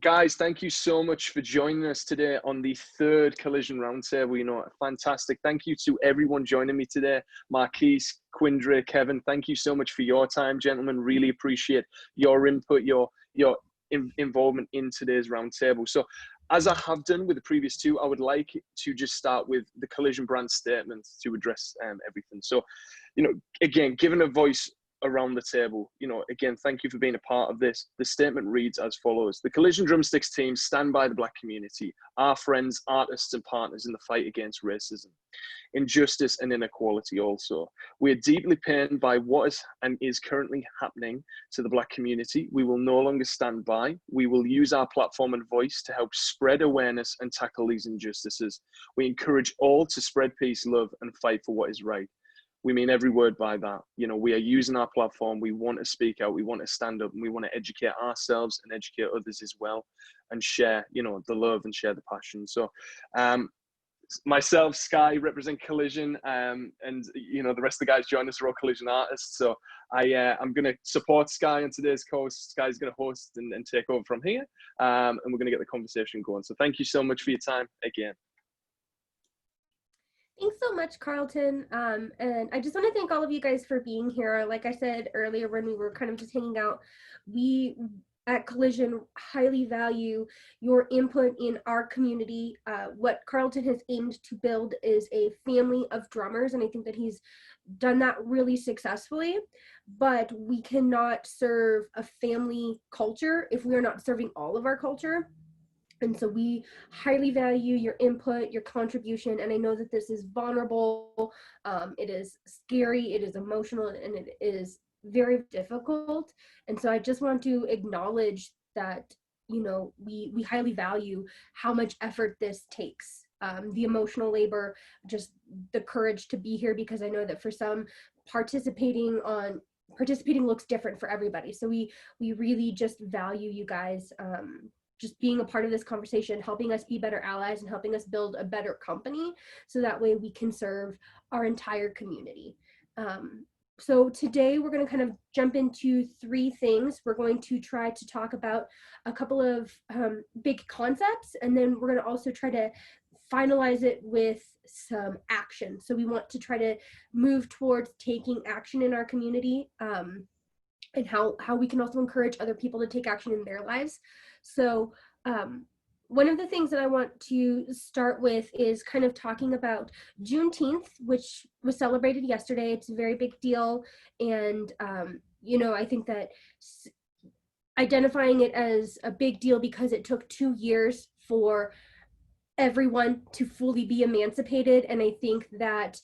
guys, thank you so much for joining us today on the third Collision Roundtable. Fantastic. Thank you to everyone joining me today. Marquis, Quindre, Kevin, thank you so much for your time, gentlemen. Really appreciate your input, your involvement in today's roundtable. So, as I have done with the previous two, I would like to just start with the Collision brand statement to address everything. So, again, giving a voice around the table, again, thank you for being a part of this. The statement reads as follows: the Collision Drumsticks team stand by the Black community, our friends, artists and partners in the fight against racism, injustice and inequality also. We are deeply pained by what is currently happening to the Black community. We will no longer stand by. We will use our platform and voice to help spread awareness and tackle these injustices. We encourage all to spread peace, love and fight for what is right. We mean every word by that. We are using our platform. We want to speak out. We want to stand up, and we want to educate ourselves and educate others as well, and share, the love and share the passion. So, myself, Sky, represent Collision, and the rest of the guys join us are all Collision artists. So I'm going to support Sky on today's course. Sky's going to host and take over from here, and we're going to get the conversation going. So thank you so much for your time again. Thanks so much, Carlton. And I just want to thank all of you guys for being here. Like I said earlier when we were kind of just hanging out, we at Collision highly value your input in our community. What Carlton has aimed to build is a family of drummers, and I think that he's done that really successfully. But we cannot serve a family culture if we are not serving all of our culture. And so we highly value your input, your contribution, and I know that this is vulnerable, it is scary, it is emotional, and it is very difficult. And so I just want to acknowledge that, we highly value how much effort this takes. The emotional labor, just the courage to be here, because I know that for some, participating looks different for everybody. So we really just value you guys just being a part of this conversation, helping us be better allies and helping us build a better company, so that way we can serve our entire community. So today we're going to kind of jump into three things. We're going to try to talk about a couple of big concepts, and then we're going to also try to finalize it with some action. So we want to try to move towards taking action in our community, and how we can also encourage other people to take action in their lives. So one of the things that I want to start with is kind of talking about Juneteenth, which was celebrated yesterday. It's a very big deal. And, I think that identifying it as a big deal because it took 2 years for everyone to fully be emancipated. And I think that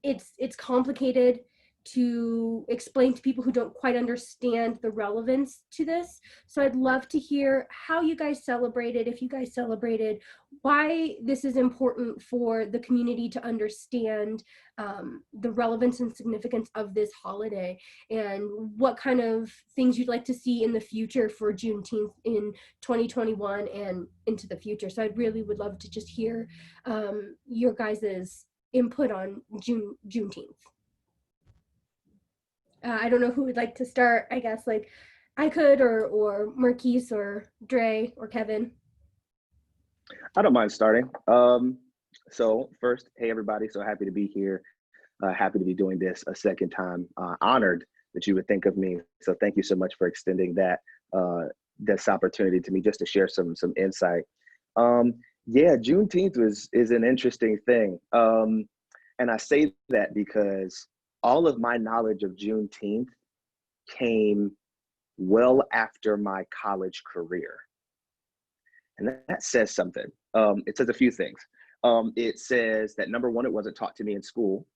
it's complicated to explain to people who don't quite understand the relevance to this. So I'd love to hear how you guys celebrated, if you guys celebrated, why this is important for the community to understand the relevance and significance of this holiday, and what kind of things you'd like to see in the future for Juneteenth in 2021 and into the future. So I really would love to just hear your guys' input on Juneteenth. I don't know who would like to start. I guess like I could, or Marquis, or Drey, or Kevin. I don't mind starting. So first, hey everybody, so happy to be here. Happy to be doing this a second time. Honored that you would think of me. So thank you so much for extending this opportunity to me, just to share some insight. Yeah, Juneteenth is an interesting thing. And I say that because all of my knowledge of Juneteenth came well after my college career. And that says something. It says a few things. It says that, number one, it wasn't taught to me in school.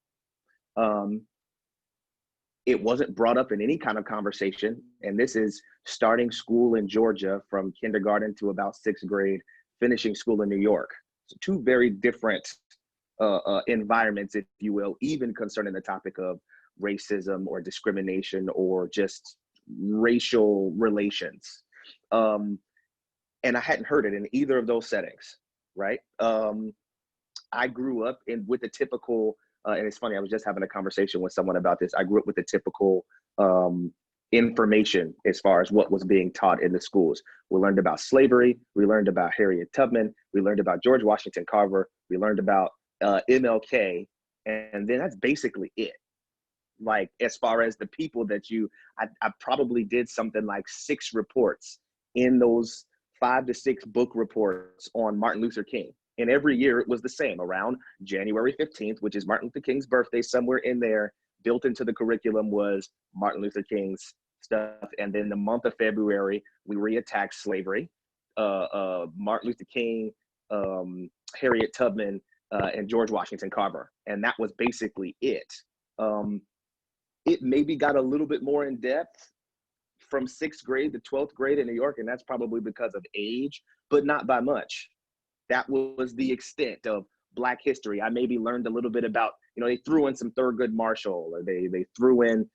It wasn't brought up in any kind of conversation. And this is starting school in Georgia from kindergarten to about 6th grade, finishing school in New York. So two very different environments, if you will, even concerning the topic of racism or discrimination or just racial relations. And I hadn't heard it in either of those settings, right? I grew up with the typical, and it's funny, I was just having a conversation with someone about this. I grew up with the typical information as far as what was being taught in the schools. We learned about slavery. We learned about Harriet Tubman. We learned about George Washington Carver. We learned about MLK. And then that's basically it. Like, as far as the people that I probably did something like 6 reports in those 5 to 6 book reports on Martin Luther King. And every year it was the same, around January 15th, which is Martin Luther King's birthday. Somewhere in there, built into the curriculum, was Martin Luther King's stuff. And then the month of February, we reattacked slavery, Martin Luther King, Harriet Tubman, and George Washington Carver. And that was basically it. It maybe got a little bit more in depth from 6th grade to 12th grade in New York, and that's probably because of age, but not by much. That was the extent of Black history. I maybe learned a little bit about, they threw in some Thurgood Marshall, or they threw in,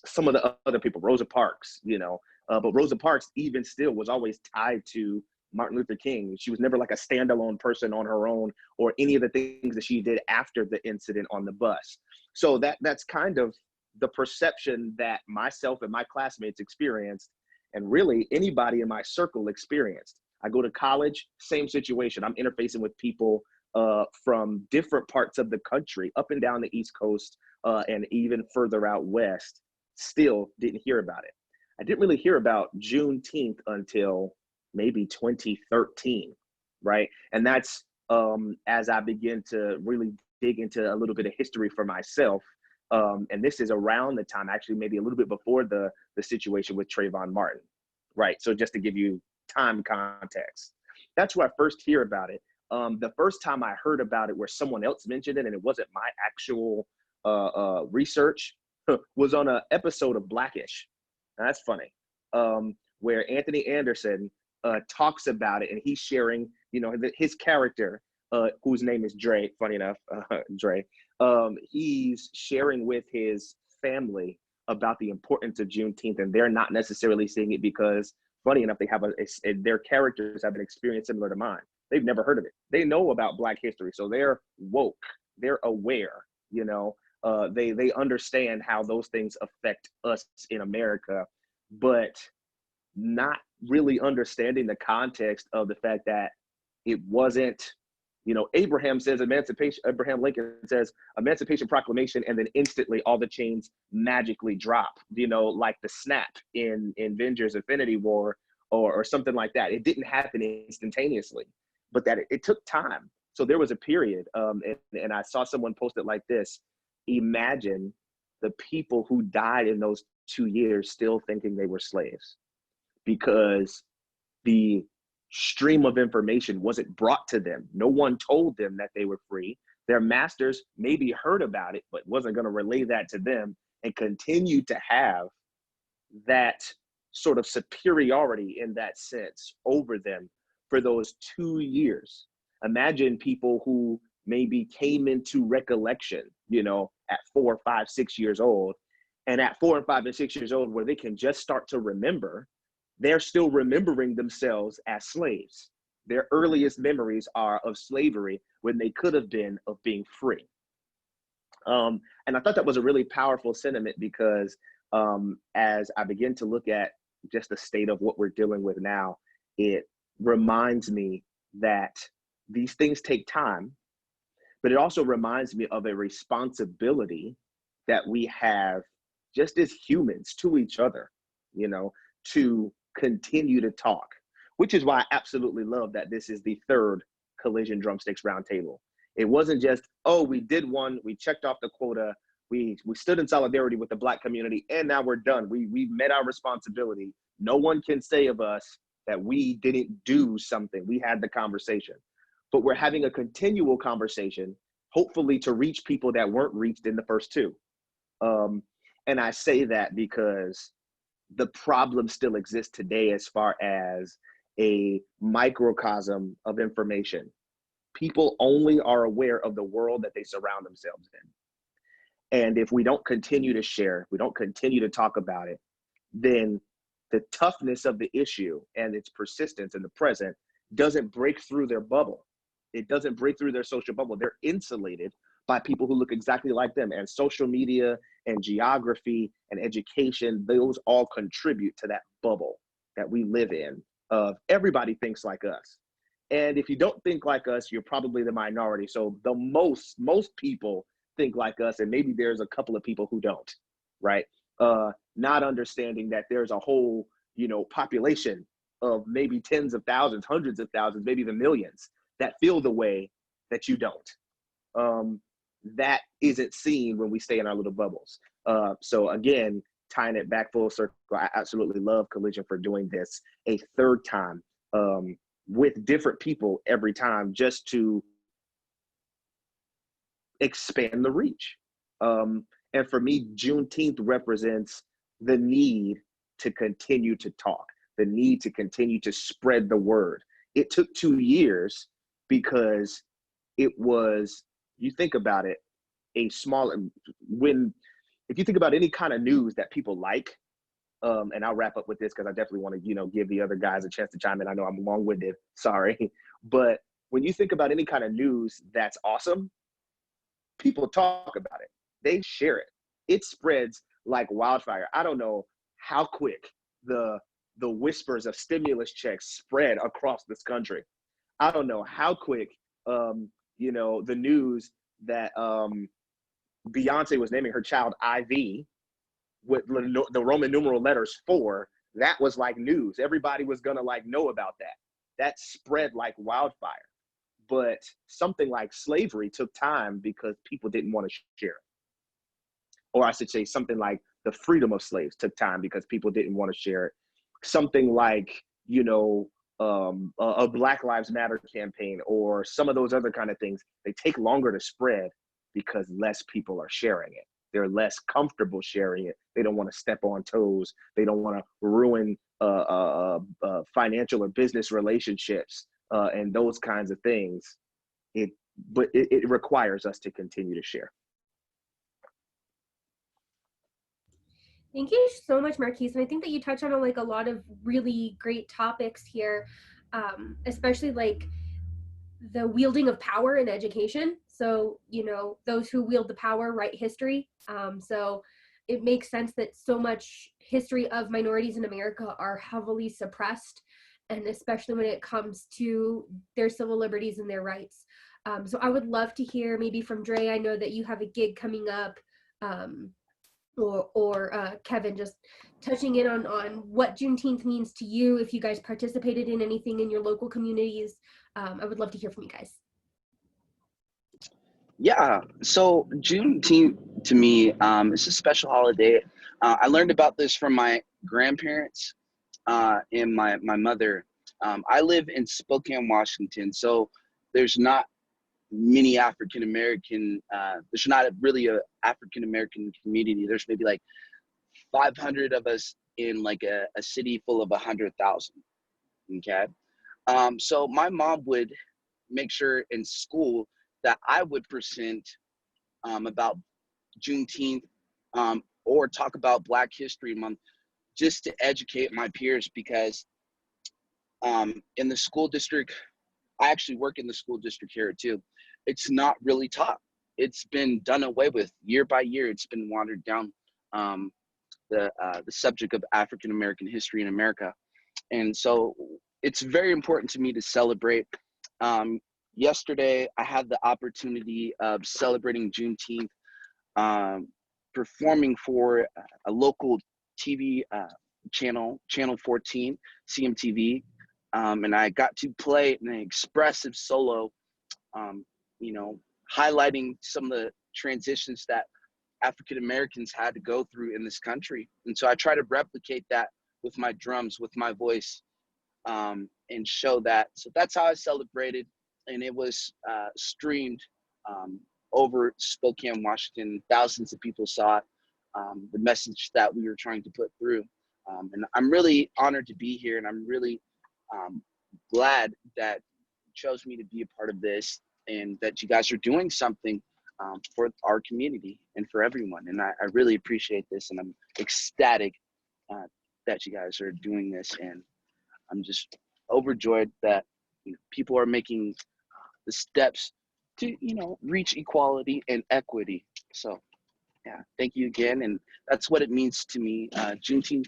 some of the other people, Rosa Parks, but Rosa Parks even still was always tied to Martin Luther King. She was never like a standalone person on her own, or any of the things that she did after the incident on the bus. So that's kind of the perception that myself and my classmates experienced, and really anybody in my circle experienced. I go to college, same situation. I'm interfacing with people from different parts of the country, up and down the East Coast, and even further out west. Still didn't hear about it. I didn't really hear about Juneteenth until maybe 2013, right? And that's as I begin to really dig into a little bit of history for myself. And this is around the time, actually maybe a little bit before the situation with Trayvon Martin, right? So just to give you time context, that's where I first hear about it. The first time I heard about it where someone else mentioned it and it wasn't my actual research was on an episode of Blackish. Now, that's funny, where Anthony Anderson talks about it, and he's sharing, his character, whose name is Drey, funny enough, Drey, he's sharing with his family about the importance of Juneteenth, and they're not necessarily seeing it because, funny enough, they have their characters have an experience similar to mine. They've never heard of it. They know about Black history, so they're woke, they're aware, they understand how those things affect us in America, but not really understanding the context of the fact that it wasn't, Abraham Lincoln says Emancipation Proclamation, and then instantly all the chains magically drop, like the snap in Avengers Infinity War or something like that. It didn't happen instantaneously, but that it took time. So there was a period, and I saw someone post it like this: imagine the people who died in those 2 years still thinking they were slaves, because the stream of information wasn't brought to them. No one told them that they were free. Their masters maybe heard about it, but wasn't going to relay that to them, and continue to have that sort of superiority in that sense over them for those 2 years. Imagine people who maybe came into recollection, at 4, 5, 6 years old, and at 4 and 5 and 6 years old, where they can just start to remember, they're still remembering themselves as slaves. Their earliest memories are of slavery when they could have been of being free. And I thought that was a really powerful sentiment, because as I begin to look at just the state of what we're dealing with now, it reminds me that these things take time, but it also reminds me of a responsibility that we have just as humans to each other, to continue to talk, which is why I absolutely love that this is the 3rd Collision Drumsticks Roundtable. It wasn't just, oh, we did one, we checked off the quota, we stood in solidarity with the Black community, and now we're done. We've met our responsibility. No one can say of us that we didn't do something. We had the conversation, but we're having a continual conversation, hopefully to reach people that weren't reached in the first 2. And I say that because the problem still exists today as far as a microcosm of information. People only are aware of the world that they surround themselves in. And if we don't continue to share, we don't continue to talk about it, then the toughness of the issue and its persistence in the present doesn't break through their bubble. It doesn't break through their social bubble. They're insulated by people who look exactly like them. And social media and geography and education, those all contribute to that bubble that we live in of everybody thinks like us. And if you don't think like us, you're probably the minority. So the most people think like us, and maybe there's a couple of people who don't, right? Not understanding that there's a whole, population of maybe tens of thousands, hundreds of thousands, maybe even millions that feel the way that you don't. That isn't seen when we stay in our little bubbles. So again, tying it back full circle, I absolutely love Collision for doing this a third time with different people every time, just to expand the reach. And for me, Juneteenth represents the need to continue to talk, the need to continue to spread the word. It took 2 years because it was, you think about it, if you think about any kind of news that people like, and I'll wrap up with this because I definitely want to, give the other guys a chance to chime in. I know I'm long-winded, sorry. But when you think about any kind of news that's awesome, people talk about it. They share it. It spreads like wildfire. I don't know how quick the whispers of stimulus checks spread across this country. I don't know how quick, the news that Beyonce was naming her child IV with the Roman numeral letters 4, that was like news. Everybody was gonna know about that. That spread like wildfire. But something like slavery took time because people didn't want to share it. Or I should say something like the freedom of slaves took time because people didn't want to share it. Something like, a Black Lives Matter campaign or some of those other kind of things, they take longer to spread because less people are sharing it. They're less comfortable sharing it. They don't want to step on toes. They don't want to ruin financial or business relationships and those kinds of things. But it requires us to continue to share. Thank you so much, Marquis. And I think that you touched on a lot of really great topics here, especially the wielding of power in education. So, those who wield the power write history. So it makes sense that so much history of minorities in America are heavily suppressed, and especially when it comes to their civil liberties and their rights. So I would love to hear maybe from Drey. I know that you have a gig coming up, or Kevin, just touching in on what Juneteenth means to you, if you guys participated in anything in your local communities. I would love to hear from you guys. Yeah, so Juneteenth to me is a special holiday. I learned about this from my grandparents and my mother. I live in Spokane, Washington, so there's not many African American. There's not really a African American community. There's maybe 500 of us in a city full of 100,000. Okay, so my mom would make sure in school that I would present about Juneteenth or talk about Black History Month, just to educate my peers, because in the school district, I actually work in the school district here too. It's not really taught. It's been done away with year by year. It's been watered down, the subject of African American history in America. And so it's very important to me to celebrate. Yesterday, I had the opportunity of celebrating Juneteenth, performing for a local TV channel, Channel 14, CMTV, and I got to play an expressive solo, highlighting some of the transitions that African Americans had to go through in this country. And so I try to replicate that with my drums, with my voice, and show that. So that's how I celebrated. And it was streamed over Spokane, Washington. Thousands of people saw it, the message that we were trying to put through. And I'm really honored to be here, and I'm really glad that you chose me to be a part of this, and that you guys are doing something for our community and for everyone. And I really appreciate this, and I'm ecstatic that you guys are doing this, and I'm just overjoyed that people are making the steps to reach equality and equity. So Yeah, thank you again. And that's what it means to me. Juneteenth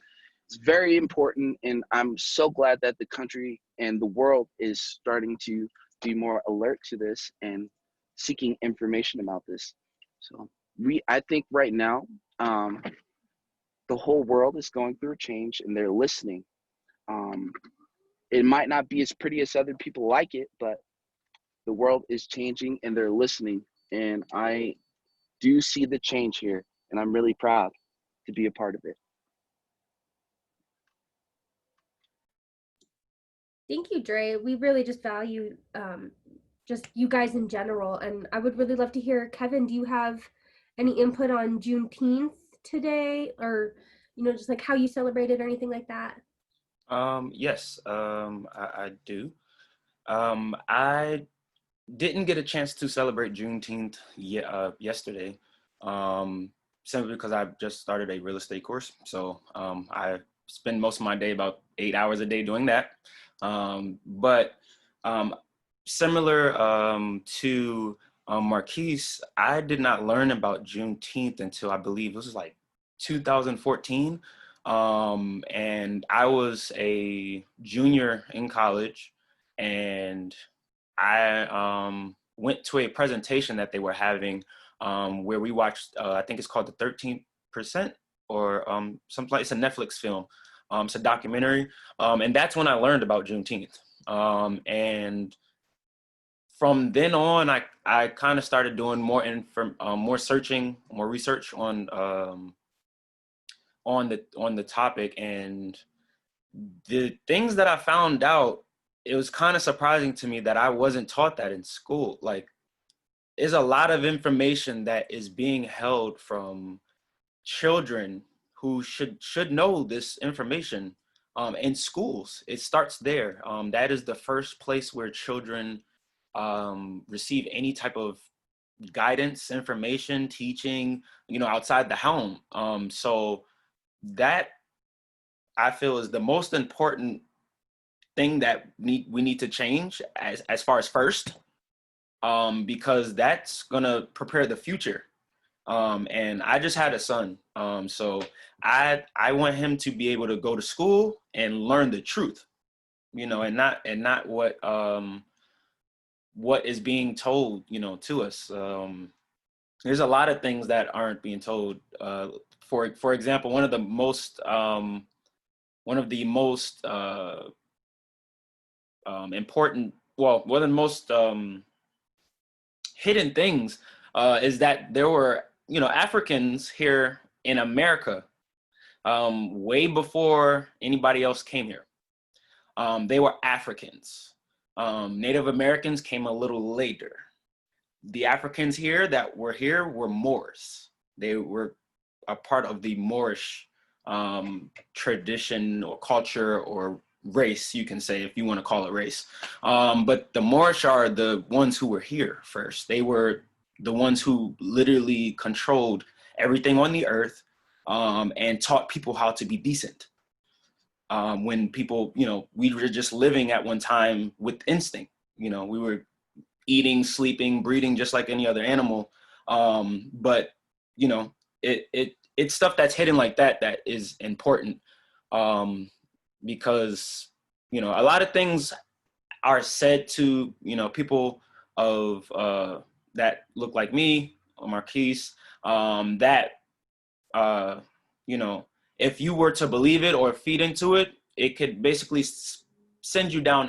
is very important, and I'm so glad that the country and the world is starting to be more alert to this and seeking information about this. So I think right now, the whole world is going through a change, and they're listening. Um, it might not be as pretty as other people like it, but the world is changing, and they're listening. And I do see the change here, and I'm really proud to be a part of it. Thank you, Drey. We really just value just you guys in general. And I would really love to hear, Kevin, do you have any input on Juneteenth today, or, you know, just like how you celebrated or anything like that? Yes, I do. I didn't get a chance to celebrate Juneteenth yesterday, simply because I just started a real estate course. So I spend most of my day, about 8 hours a day, doing that. But similar to Marquis, I did not learn about Juneteenth until, I believe it was like 2014. And I was a junior in college, and I went to a presentation that they were having, where we watched, I think it's called The 13%, or it's a Netflix film. It's a documentary. And that's when I learned about Juneteenth. And from then on, I kind of started doing more searching, more research on the topic. And the things that I found out, it was kind of surprising to me that I wasn't taught that in school. Like, there's a lot of information that is being held from children who should know this information in schools. It starts there. That is the first place where children receive any type of guidance, information, teaching, outside the home. So that, I feel, is the most important thing that we need to change as far as first, because that's gonna prepare the future. And I just had a son, so I want him to be able to go to school and learn the truth, and not what is being told, to us. There's a lot of things that aren't being told. For example, one of the most important, well, one of the most hidden things is that there were, Africans here in America way before anybody else came here. They were Africans. Native Americans came a little later. The Africans that were here were Moors. They were a part of the Moorish tradition or culture or race, you can say, if you want to call it race. But the Moorish are the ones who were here first. They were the ones who literally controlled everything on the earth, and taught people how to be decent. When people, we were just living at one time with instinct. We were eating, sleeping, breeding just like any other animal. But it's stuff that's hidden like that is important, because a lot of things are said to people of that look like me or Marquis, that if you were to believe it or feed into it, it could basically send you down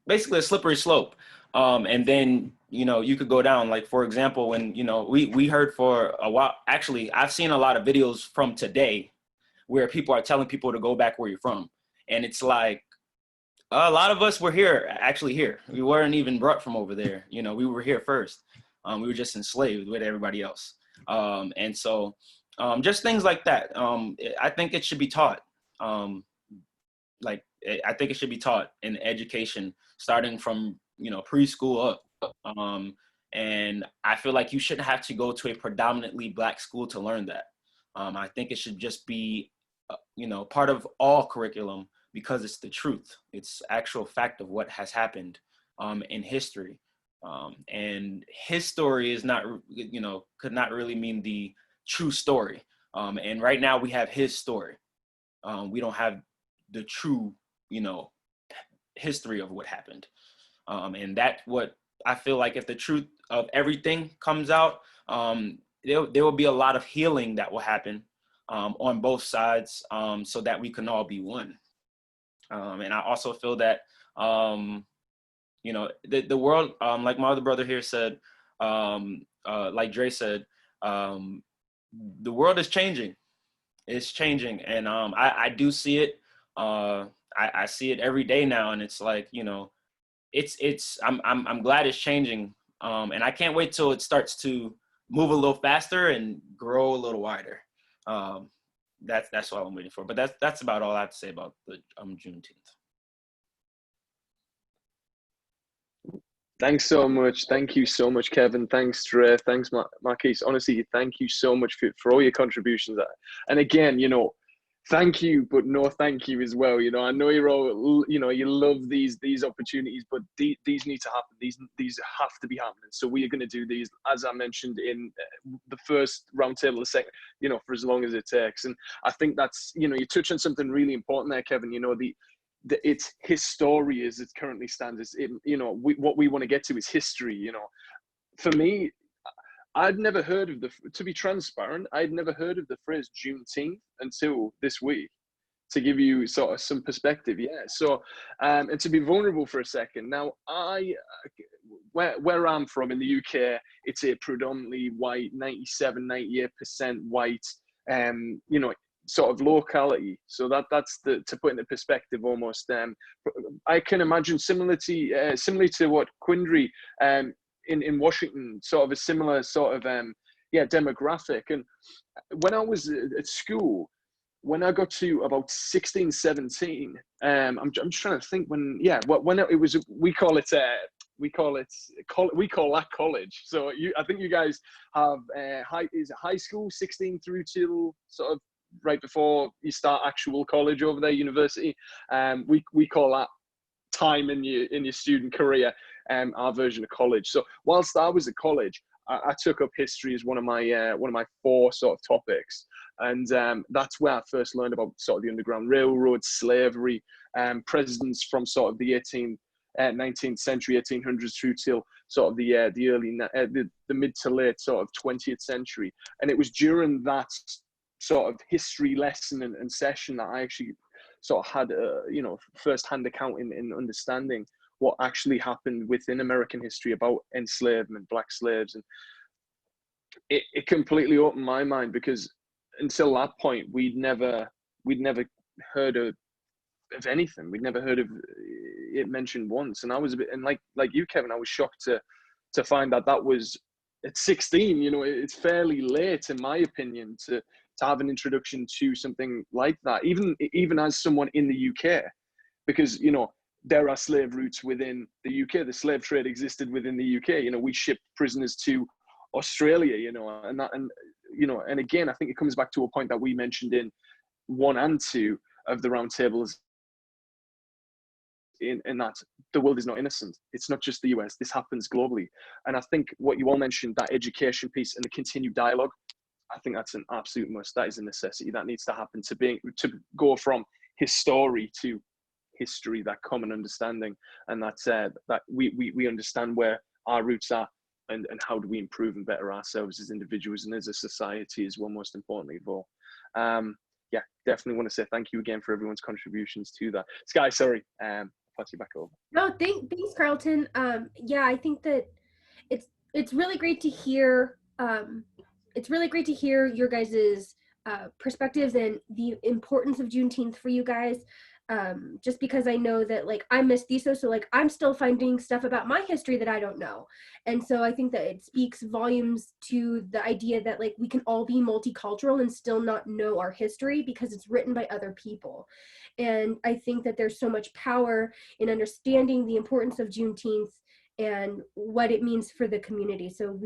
basically a slippery slope. And then, you could go down, like, for example, when, we heard for a while, actually, I've seen a lot of videos from today where people are telling people to go back where you're from. And it's like, a lot of us were actually here. We weren't even brought from over there. We were here first. We were just enslaved with everybody else. And so just things like that. I think it should be taught. I think it should be taught in education, starting from, preschool up. And I feel like you shouldn't have to go to a predominantly Black school to learn that. I think it should just be, part of all curriculum, because it's the truth. It's actual fact of what has happened in history. And his story is not, could not really mean the true story. And right now we have his story. We don't have the true, history of what happened. And that's what I feel like, if the truth of everything comes out, there will be a lot of healing that will happen on both sides, so that we can all be one. And I also feel that, the world, like my other brother here said, like Drey said, the world is changing. It's changing, and I do see it. I see it every day now, and it's like, I'm glad it's changing, and I can't wait till it starts to move a little faster and grow a little wider. That's what I'm waiting for. But that's about all I have to say about the Juneteenth. Thanks so much. Thank you so much, Kevin. Thanks, Drey. Thanks, Marquis. Honestly, thank you so much for all your contributions. And again, thank you, but no thank you as well. I know you're all, you love these opportunities, but these need to happen. These have to be happening. So we are going to do these, as I mentioned in the first roundtable, the second, for as long as it takes. And I think that's, you touch on something really important there, Kevin. It's his story as it currently stands. What we want to get to is history. For me, I'd never heard of to be transparent, I'd never heard of the phrase Juneteenth until this week, to give you sort of some perspective. Yeah. So, and to be vulnerable for a second. Now, where I'm from in the UK, it's a predominantly white, 98% white, sort of locality. So that's to put into perspective almost. I can imagine similarly to what Quindry in Washington, sort of a similar sort of demographic. And when I was at school, when I got to about 16, 17, I'm just trying to think when it was, we call that college. So I think you guys have high school 16 through till sort of right before you start actual college over there, university. We call that time in your student career, our version of college. So whilst I was at college, I took up history as one of my four sort of topics, and that's where I first learned about sort of the Underground Railroad, slavery, presidents from sort of the 19th century, 1800s through till sort of the early the mid to late sort of 20th century. And it was during that sort of history lesson and session that I actually sort of had a first-hand account in understanding what actually happened within American history about enslavement, black slaves. And it completely opened my mind, because until that point we'd never heard of anything. We'd never heard of it mentioned once. And I was a bit, and like you, Kevin, I was shocked to find that was at 16. It's fairly late, in my opinion, to have an introduction to something like that, even as someone in the UK, because there are slave routes within the UK. The slave trade existed within the UK. We shipped prisoners to Australia. And again, I think it comes back to a point that we mentioned in 1 and 2 of the roundtables, in that the world is not innocent. It's not just the US. This happens globally. And I think what you all mentioned, that education piece and the continued dialogue, I think that's an absolute must. That is a necessity that needs to happen to go from his story to history, that common understanding, and that we understand where our roots are, and how do we improve and better ourselves as individuals and as a society as well, most importantly of all. Definitely want to say thank you again for everyone's contributions to that. Sky, sorry, I'll pass you back over. No, thanks, Carlton. I think that it's really great to hear. It's really great to hear your guys' perspectives and the importance of Juneteenth for you guys. Just because I know that I'm mestizo, so I'm still finding stuff about my history that I don't know. And so I think that it speaks volumes to the idea that we can all be multicultural and still not know our history because it's written by other people. And I think that there's so much power in understanding the importance of Juneteenth and what it means for the community. So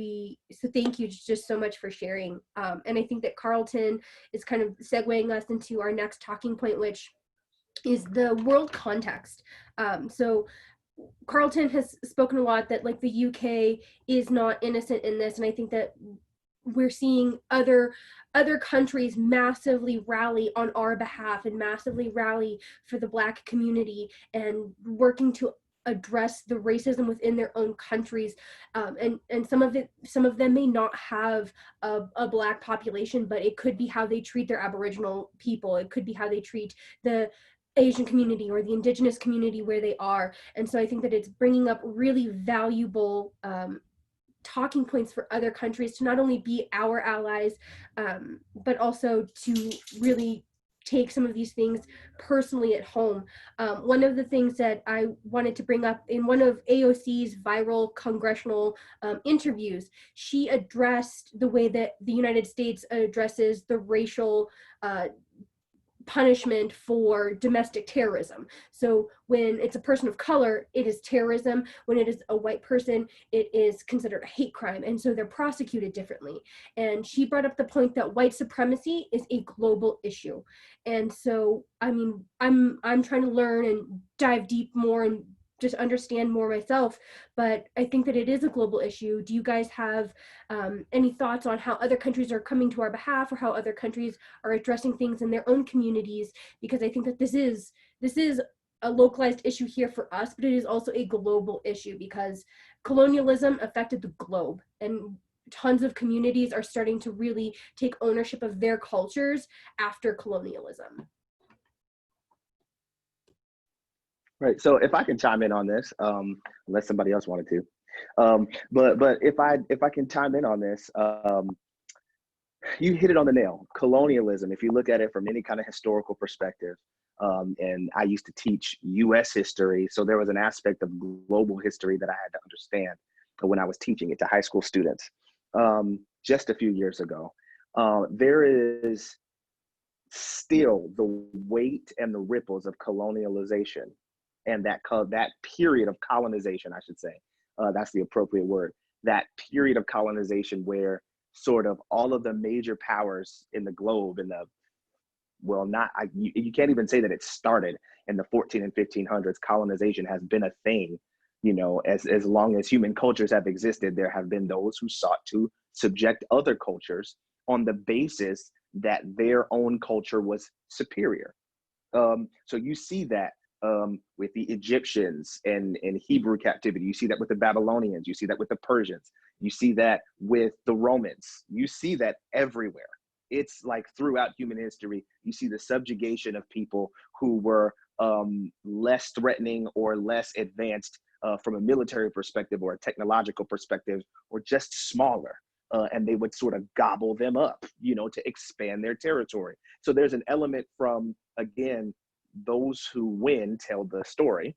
thank you just so much for sharing. And I think that Carlton is kind of segueing us into our next talking point, which is the world context. So Carlton has spoken a lot that like the UK is not innocent in this, and I think that we're seeing other countries massively rally on our behalf and massively rally for the Black community and working to address the racism within their own countries, and some of them may not have a Black population, but it could be how they treat their Aboriginal people, it could be how they treat the Asian community or the Indigenous community where they are. And so I think that it's bringing up really valuable talking points for other countries to not only be our allies, but also to really take some of these things personally at home. One of the things that I wanted to bring up in one of AOC's viral congressional interviews, she addressed the way that the United States addresses the racial punishment for domestic terrorism. So when it's a person of color, it is terrorism. When it is a white person, it is considered a hate crime. And so they're prosecuted differently. And she brought up the point that white supremacy is a global issue. And so, I mean, I'm trying to learn and dive deep more and just understand more myself, but I think that it is a global issue. Do you guys have any thoughts on how other countries are coming to our behalf, or how other countries are addressing things in their own communities? Because I think that this is a localized issue here for us, but it is also a global issue because colonialism affected the globe, and tons of communities are starting to really take ownership of their cultures after colonialism. Right. So if I can chime in on this, unless somebody else wanted to, but if I can chime in on this, you hit it on the nail. Colonialism, if you look at it from any kind of historical perspective, and I used to teach U.S. history, so there was an aspect of global history that I had to understand when I was teaching it to high school students just a few years ago. There is still the weight and the ripples of colonialization, and that period of colonization, I should say, that's the appropriate word, that period of colonization where sort of all of the major powers in the globe, you can't even say that it started in the 14 and 1500s. Colonization has been a thing, as long as human cultures have existed. There have been those who sought to subject other cultures on the basis that their own culture was superior. So you see that with the Egyptians and Hebrew captivity. You see that with the Babylonians. You see that with the Persians. You see that with the Romans. You see that everywhere. It's like throughout human history, you see the subjugation of people who were less threatening or less advanced from a military perspective or a technological perspective, or just smaller. And they would sort of gobble them up, to expand their territory. So there's an element from, again, those who win tell the story.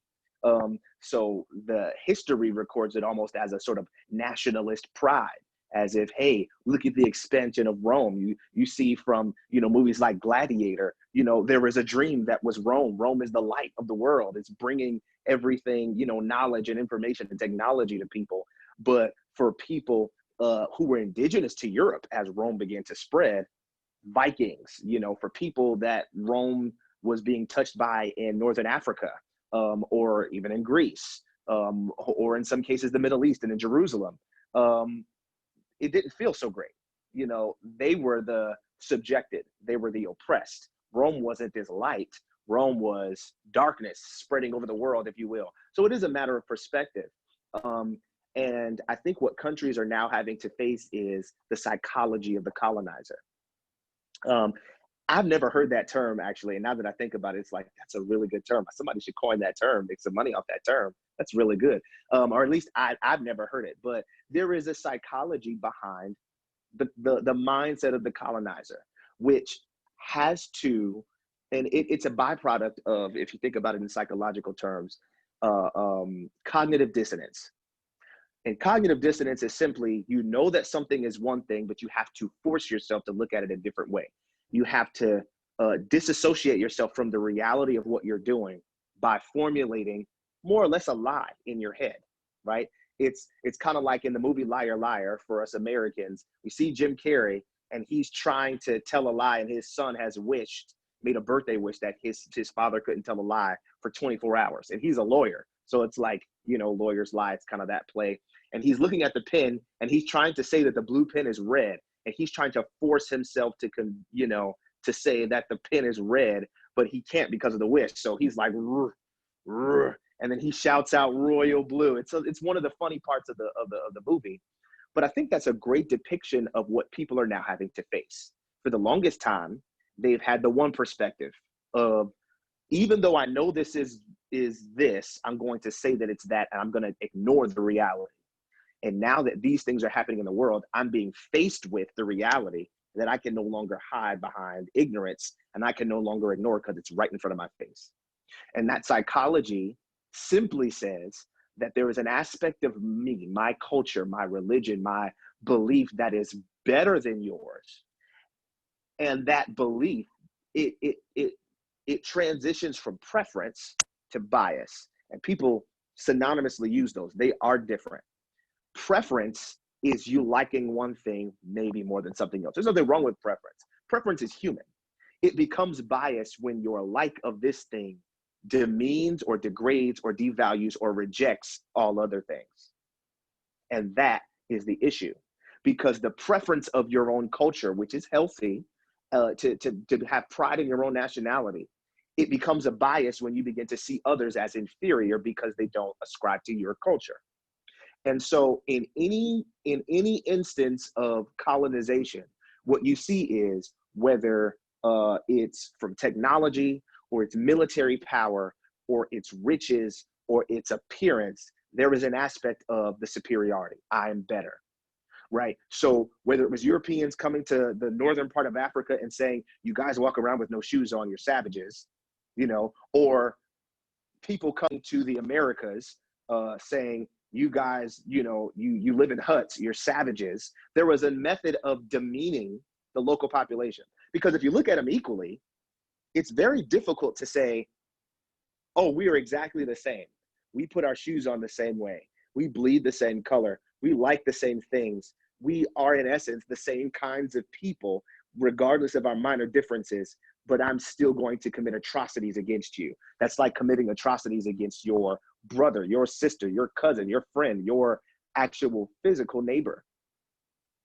So the history records it almost as a sort of nationalist pride, as if, hey, look at the expansion of Rome. You see from, movies like Gladiator, there was a dream that was Rome. Rome is the light of the world. It's bringing everything, knowledge and information and technology to people. But for people who were indigenous to Europe as Rome began to spread, Vikings, for people that Rome was being touched by in Northern Africa, or even in Greece, or in some cases the Middle East and in Jerusalem, it didn't feel so great. They were the subjected, they were the oppressed. Rome wasn't this light. Rome was darkness spreading over the world, if you will. So it is a matter of perspective. And I think what countries are now having to face is the psychology of the colonizer. I've never heard that term, actually. And now that I think about it, it's like, that's a really good term. Somebody should coin that term, make some money off that term. That's really good. Or at least I've never heard it. But there is a psychology behind the mindset of the colonizer, which has to, and it's a byproduct of, if you think about it in psychological terms, cognitive dissonance. And cognitive dissonance is simply, that something is one thing, but you have to force yourself to look at it a different way. You have to disassociate yourself from the reality of what you're doing by formulating more or less a lie in your head, right? It's kind of like in the movie Liar, Liar, for us Americans. We see Jim Carrey, and he's trying to tell a lie, and his son has made a birthday wish that his father couldn't tell a lie for 24 hours. And he's a lawyer, So it's like, you know, lawyers lie. It's kind of that play. And he's looking at the pen and he's trying to say that the blue pen is red. And he's trying to force himself to, you know, to say that the pen is red, but he can't because of the wish. So he's like, "Rrr, rrr," and then he shouts out royal blue. It's one of the funny parts of the movie. But I think that's a great depiction of what people are now having to face. For the longest time, they've had the one perspective of, even though I know this is this, I'm going to say that it's that, and I'm going to ignore the reality. And now that these things are happening in the world, I'm being faced with the reality that I can no longer hide behind ignorance, and I can no longer ignore because it's right in front of my face. And that psychology simply says that there is an aspect of me, my culture, my religion, my belief that is better than yours. And that belief, it transitions from preference to bias. And people synonymously use those. They are different. Preference is you liking one thing maybe more than something else. There's nothing wrong with preference. Preference is human. It becomes bias when your like of this thing demeans or degrades or devalues or rejects all other things. And that is the issue, because the preference of your own culture, which is healthy, to have pride in your own nationality, it becomes a bias when you begin to see others as inferior because they don't ascribe to your culture. And so in any instance of colonization, what you see is, whether it's from technology or it's military power or it's riches or its appearance, there is an aspect of the superiority. I am better, right? So whether it was Europeans coming to the northern part of Africa and saying, you guys walk around with no shoes on, you're savages, you know, or people coming to the Americas saying, you guys, you know, you live in huts, you're savages. There was a method of demeaning the local population. Because if you look at them equally, it's very difficult to say, oh, we are exactly the same. We put our shoes on the same way. We bleed the same color. We like the same things. We are, in essence, the same kinds of people, regardless of our minor differences, but I'm still going to commit atrocities against you. That's like committing atrocities against your brother, your sister, your cousin, your friend, your actual physical neighbor.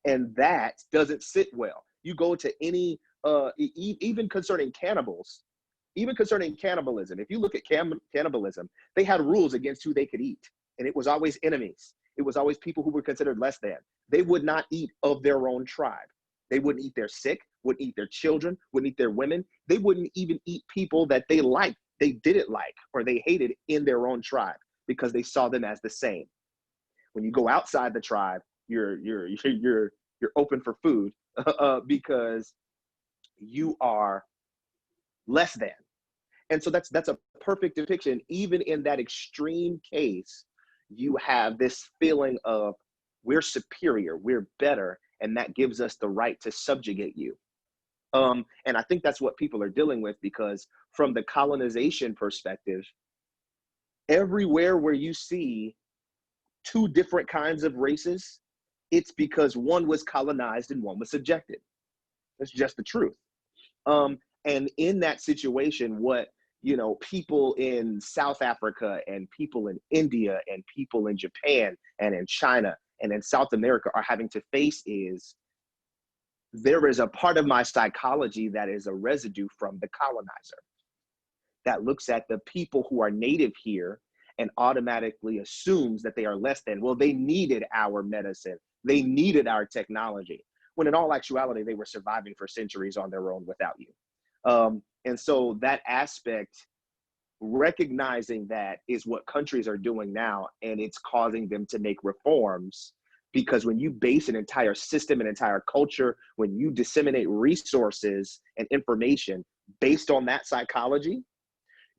And that doesn't sit well. You go to any, even concerning cannibals, even concerning cannibalism, if you look at cannibalism, they had rules against who they could eat. And it was always enemies. It was always people who were considered less than. They would not eat of their own tribe. They wouldn't eat their sick, wouldn't eat their children, wouldn't eat their women. They wouldn't even eat people that they liked, they didn't like, or they hated in their own tribe, because they saw them as the same. When you go outside the tribe, you're open for food because you are less than. And so that's a perfect depiction. Even in that extreme case, you have this feeling of, we're superior, we're better, and that gives us the right to subjugate you. And I think that's what people are dealing with, because from the colonization perspective, everywhere where you see two different kinds of races, it's because one was colonized and one was subjected. That's just the truth. And in that situation, what, you know, people in South Africa and people in India and people in Japan and in China and in South America are having to face is, there is a part of my psychology that is a residue from the colonizer that looks at the people who are native here and automatically assumes that they are less than. Well, they needed our medicine. They needed our technology. When in all actuality, they were surviving for centuries on their own without you. And so that aspect, recognizing that, is what countries are doing now, and it's causing them to make reforms. Because when you base an entire system, an entire culture, when you disseminate resources and information based on that psychology,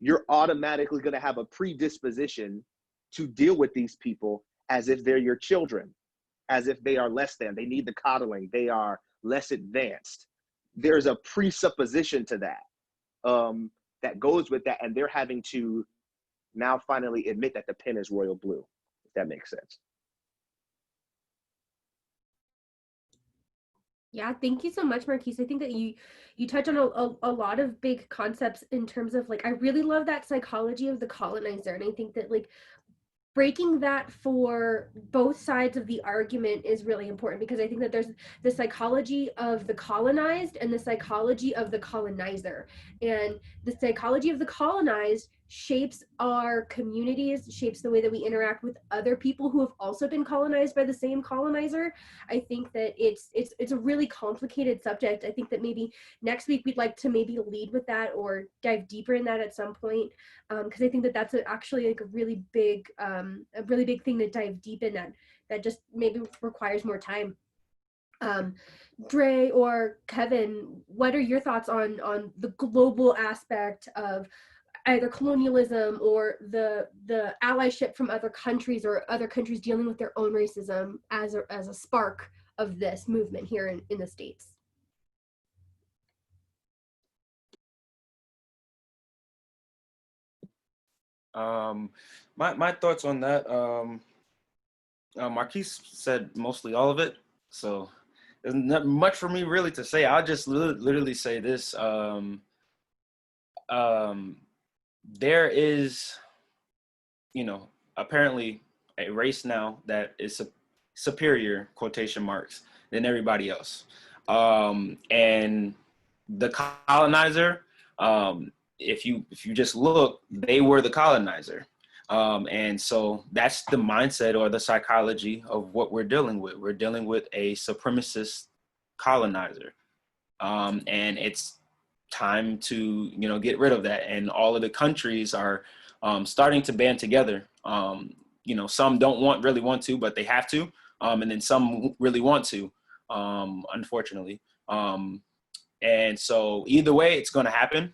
you're automatically going to have a predisposition to deal with these people as if they're your children, as if they are less than, they need the coddling, they are less advanced. There's a presupposition to that that goes with that, and they're having to now finally admit that the pen is royal blue, if that makes sense. Yeah, thank you so much, Marquis. I think that you touch on a lot of big concepts in terms of like, I really love that psychology of the colonizer, and I think that like breaking that for both sides of the argument is really important, because I think that there's the psychology of the colonized and the psychology of the colonizer. And the psychology of the colonized shapes our communities, shapes the way that we interact with other people who have also been colonized by the same colonizer. I think that it's a really complicated subject. I think that maybe next week we'd like to maybe lead with that or dive deeper in that at some point, because I think that that's actually like a really big thing to dive deep in, that just maybe requires more time. Drey or Kevin, what are your thoughts on the global aspect of either colonialism or the allyship from other countries, or other countries dealing with their own racism as a spark of this movement here in the States? My thoughts on that. Marquis said mostly all of it, so there's not much for me really to say. I'll just literally say this. There is, apparently a race now that is superior, quotation marks, than everybody else. And the colonizer, if you just look, they were the colonizer. And so that's the mindset or the psychology of what we're dealing with. We're dealing with a supremacist colonizer. And it's time to, get rid of that. And all of the countries are starting to band together. Some don't really want to, but they have to. And then some really want to, unfortunately. And so either way, it's going to happen,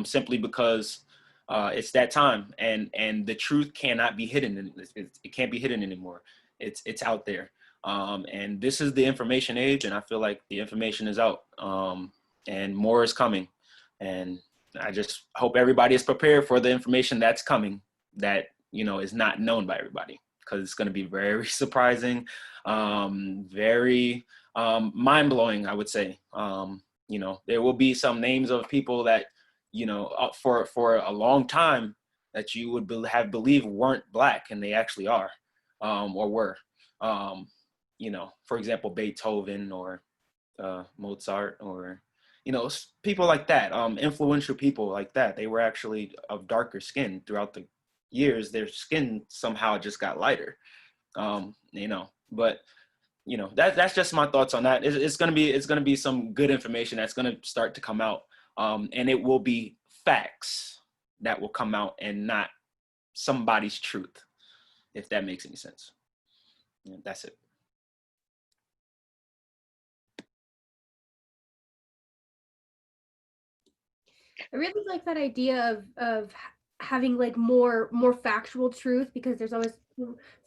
simply because it's that time, and the truth cannot be hidden. It can't be hidden anymore. It's out there. And this is the information age, and I feel like the information is out, and more is coming. And I just hope everybody is prepared for the information that's coming, that, is not known by everybody, because it's going to be very surprising, very mind-blowing, I would say. There will be some names of people that, for a long time, that you would have believed weren't Black, and they actually are, or were. For example, Beethoven or Mozart, or, people like that, influential people like that. They were actually of darker skin. Throughout the years, their skin somehow just got lighter. But that's just my thoughts on that. It's gonna be some good information that's gonna start to come out, and it will be facts that will come out, and not somebody's truth, if that makes any sense. Yeah, that's it. I really like that idea of having like more factual truth, because there's always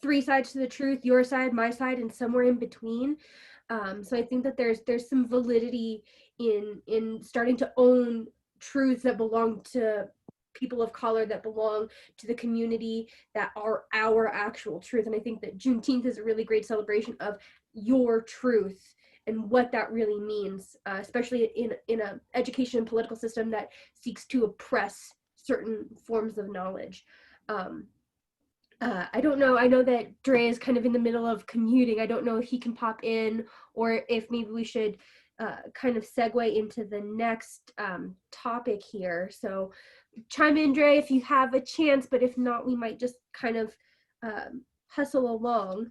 three sides to the truth: your side, my side, and somewhere in between. So I think that there's some validity in starting to own truths that belong to people of color, that belong to the community, that are our actual truth. And I think that Juneteenth is a really great celebration of your truth and what that really means, especially in a education and political system that seeks to oppress certain forms of knowledge. I don't know. I know that Drey is kind of in the middle of commuting. I don't know if he can pop in, or if maybe we should kind of segue into the next topic here. So chime in, Drey, if you have a chance, but if not, we might just kind of hustle along,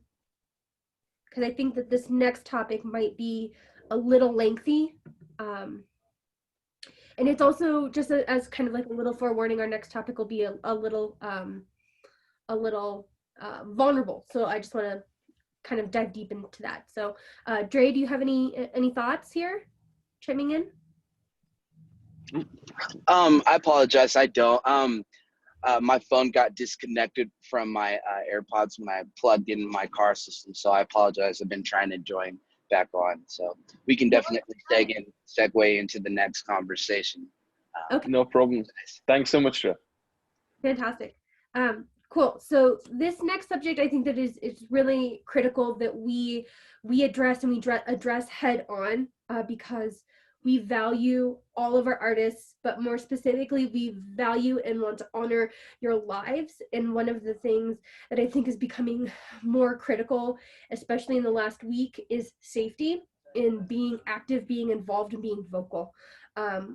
because I think that this next topic might be a little lengthy. And it's also just as kind of like a little forewarning, our next topic will be a little vulnerable. So I just want to kind of dive deep into that. So Drey, do you have any thoughts here chiming in? I apologize. I don't. My phone got disconnected from my AirPods when I plugged in my car system, so I apologize. I've been trying to join back on, so we can definitely segue into the next conversation. Okay. No problem. Thanks so much, Joe. Fantastic. Cool. So this next subject, I think that is really critical that we address and we address head on, because we value all of our artists, but more specifically, we value and want to honor your lives. And one of the things that I think is becoming more critical, especially in the last week, is safety in being active, being involved, and being vocal.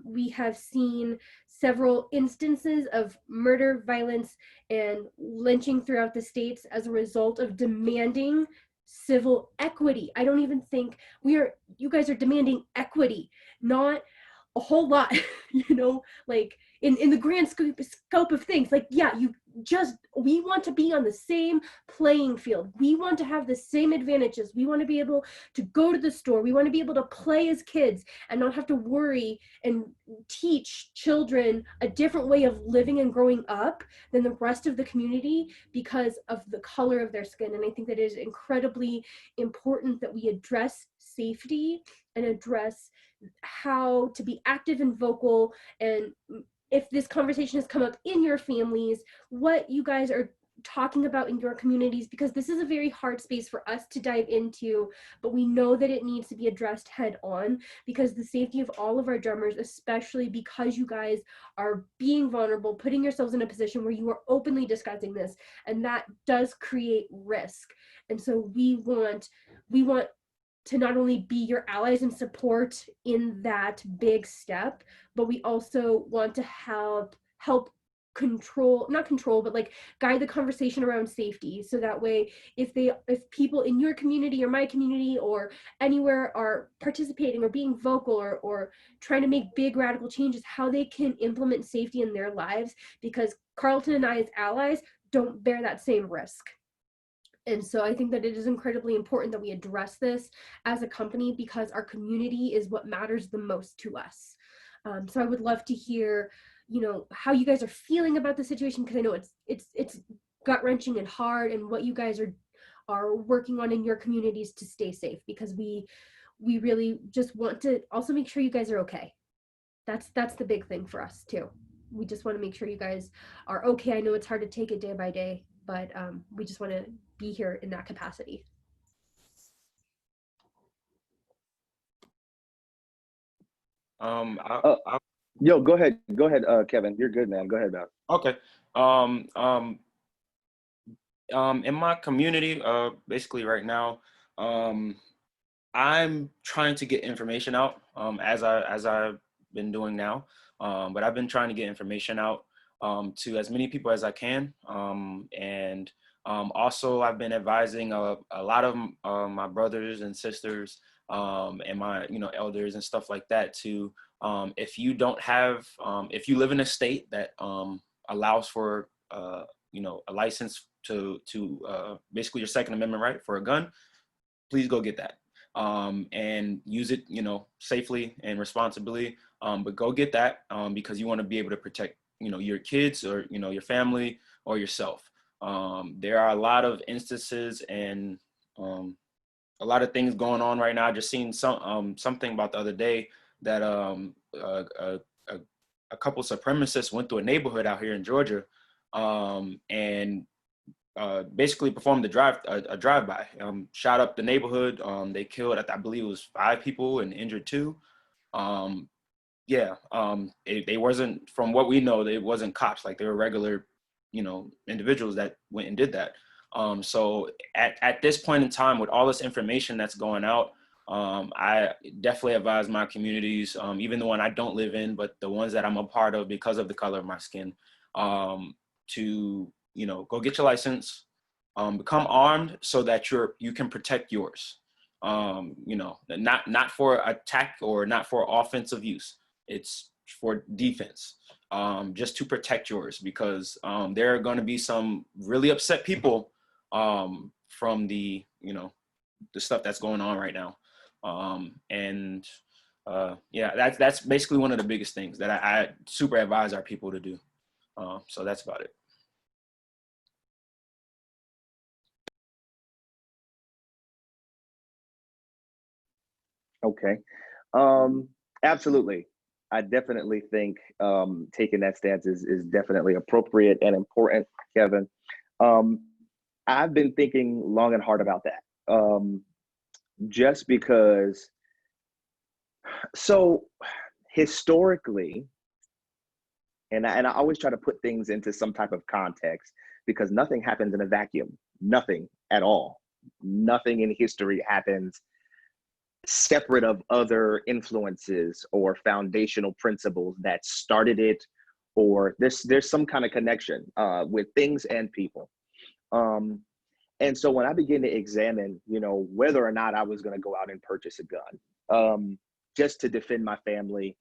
We have seen several instances of murder, violence, and lynching throughout the states as a result of demanding civil equity. I don't even think you guys are demanding equity, not a whole lot, like in the grand scope of things. Like, yeah, we want to be on the same playing field. We want to have the same advantages. We want to be able to go to the store. We want to be able to play as kids and not have to worry and teach children a different way of living and growing up than the rest of the community because of the color of their skin. And I think that it is incredibly important that we address safety and address how to be active and vocal. And if this conversation has come up in your families, what you guys are talking about in your communities, because this is a very hard space for us to dive into, but we know that it needs to be addressed head on, because the safety of all of our drummers, especially because you guys are being vulnerable, putting yourselves in a position where you are openly discussing this, and that does create risk. And so we want to not only be your allies and support in that big step, but we also want to help not control, but like guide the conversation around safety. So that way, if people in your community or my community or anywhere are participating or being vocal or trying to make big radical changes, how they can implement safety in their lives, because Carlton and I as allies don't bear that same risk. And so I think that it is incredibly important that we address this as a company, because our community is what matters the most to us. So I would love to hear, how you guys are feeling about the situation, because I know it's gut-wrenching and hard, and what you guys are working on in your communities to stay safe, because we really just want to also make sure you guys are okay. That's the big thing for us too. We just want to make sure you guys are okay. I know it's hard to take it day by day, but we just want to be here in that capacity. Yo, go ahead, Kevin. You're good, man. Go ahead, man. Okay. In my community, basically right now, I'm trying to get information out, as I've been doing now. But I've been trying to get information out to as many people as I can, and also I've been advising a lot of my brothers and sisters and my elders and stuff like that to, if you don't have, if you live in a state that allows for a license to basically your Second Amendment right for a gun, please go get that and use it safely and responsibly, but go get that because you want to be able to protect your kids or your family or yourself. There are a lot of instances and a lot of things going on right now. I just seen something about the other day that a couple supremacists went through a neighborhood out here in Georgia and basically performed a drive-by, shot up the neighborhood. They killed, I believe it was 5 people and injured 2. They wasn't, from what we know, they wasn't cops. Like, they were regular individuals that went and did that. So at this point in time, with all this information that's going out, I definitely advise my communities, even the one I don't live in, but the ones that I'm a part of because of the color of my skin, to go get your license, become armed so that you can protect yours. Not for attack or not for offensive use. It's for defense, just to protect yours, because there are going to be some really upset people from the stuff that's going on right now. That's basically one of the biggest things that I super advise our people to do. So that's about it. Okay. Absolutely. I definitely think taking that stance is definitely appropriate and important, Kevin. I've been thinking long and hard about that. Just because, so historically, and I always try to put things into some type of context, because nothing happens in a vacuum, nothing at all. Nothing in history happens separate of other influences or foundational principles that started it, or there's some kind of connection with things and people. And so when I began to examine, whether or not I was going to go out and purchase a gun, just to defend my family,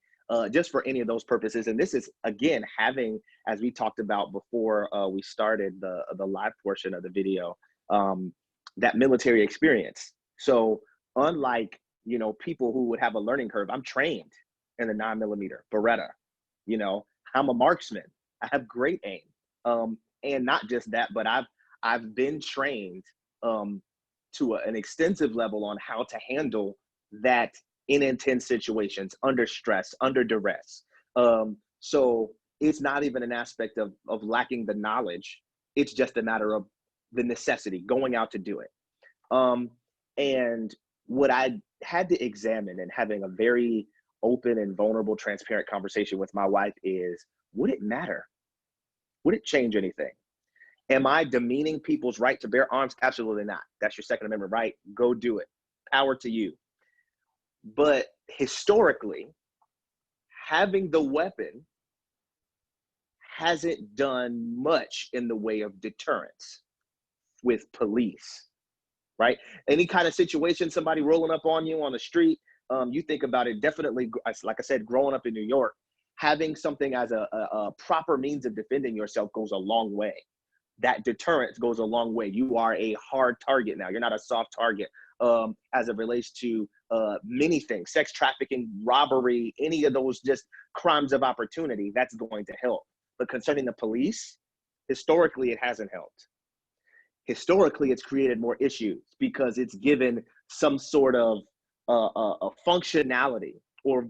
just for any of those purposes. And this is, again, having, as we talked about before we started the live portion of the video, that military experience. So unlike, people who would have a learning curve, I'm trained in the 9mm Beretta. I'm a marksman. I have great aim. And not just that, but I've been trained to an extensive level on how to handle that in intense situations, under stress, under duress. So it's not even an aspect of lacking the knowledge. It's just a matter of the necessity, going out to do it. And what I had to examine, and having a very open and vulnerable, transparent conversation with my wife, is, would it matter? Would it change anything? Am I demeaning people's right to bear arms? Absolutely not. That's your Second Amendment right. Go do it. Power to you. But historically, having the weapon hasn't done much in the way of deterrence with police, right? Any kind of situation, somebody rolling up on you on the street, you think about it, definitely, like I said, growing up in New York, having something as a proper means of defending yourself goes a long way. That deterrence goes a long way. You are a hard target now. You're not a soft target as it relates to many things, sex trafficking, robbery, any of those just crimes of opportunity. That's going to help. But concerning the police, historically, it hasn't helped. Historically, it's created more issues because it's given some sort of a functionality, or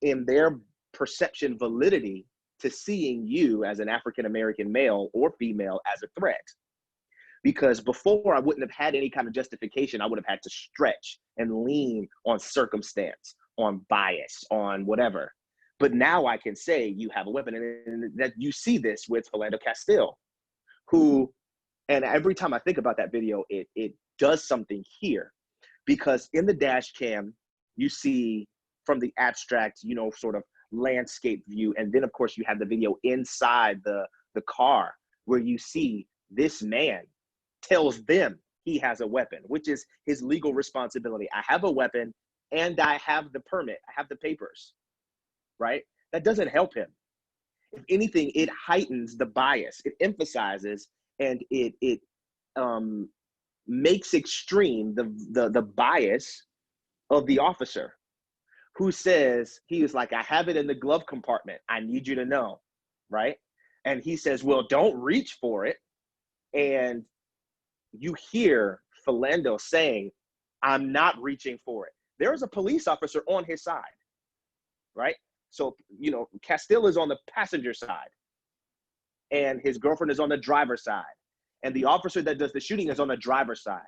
in their perception, validity to seeing you as an African-American male or female as a threat. Because before, I wouldn't have had any kind of justification. I would have had to stretch and lean on circumstance, on bias, on whatever. But now I can say you have a weapon. And that you see this with Philando Castile, who, and every time I think about that video, it does something here. Because in the dash cam, you see from the abstract, sort of landscape view. And then, of course, you have the video inside the car where you see this man tells them he has a weapon, which is his legal responsibility. I have a weapon and I have the permit. I have the papers, right? That doesn't help him. If anything, it heightens the bias. It emphasizes and it makes extreme the bias of the officer, who says, he was like, I have it in the glove compartment. I need you to know, right? And he says, well, don't reach for it. And you hear Philando saying, I'm not reaching for it. There is a police officer on his side, right? So, Castile is on the passenger side and his girlfriend is on the driver's side. And the officer that does the shooting is on the driver's side.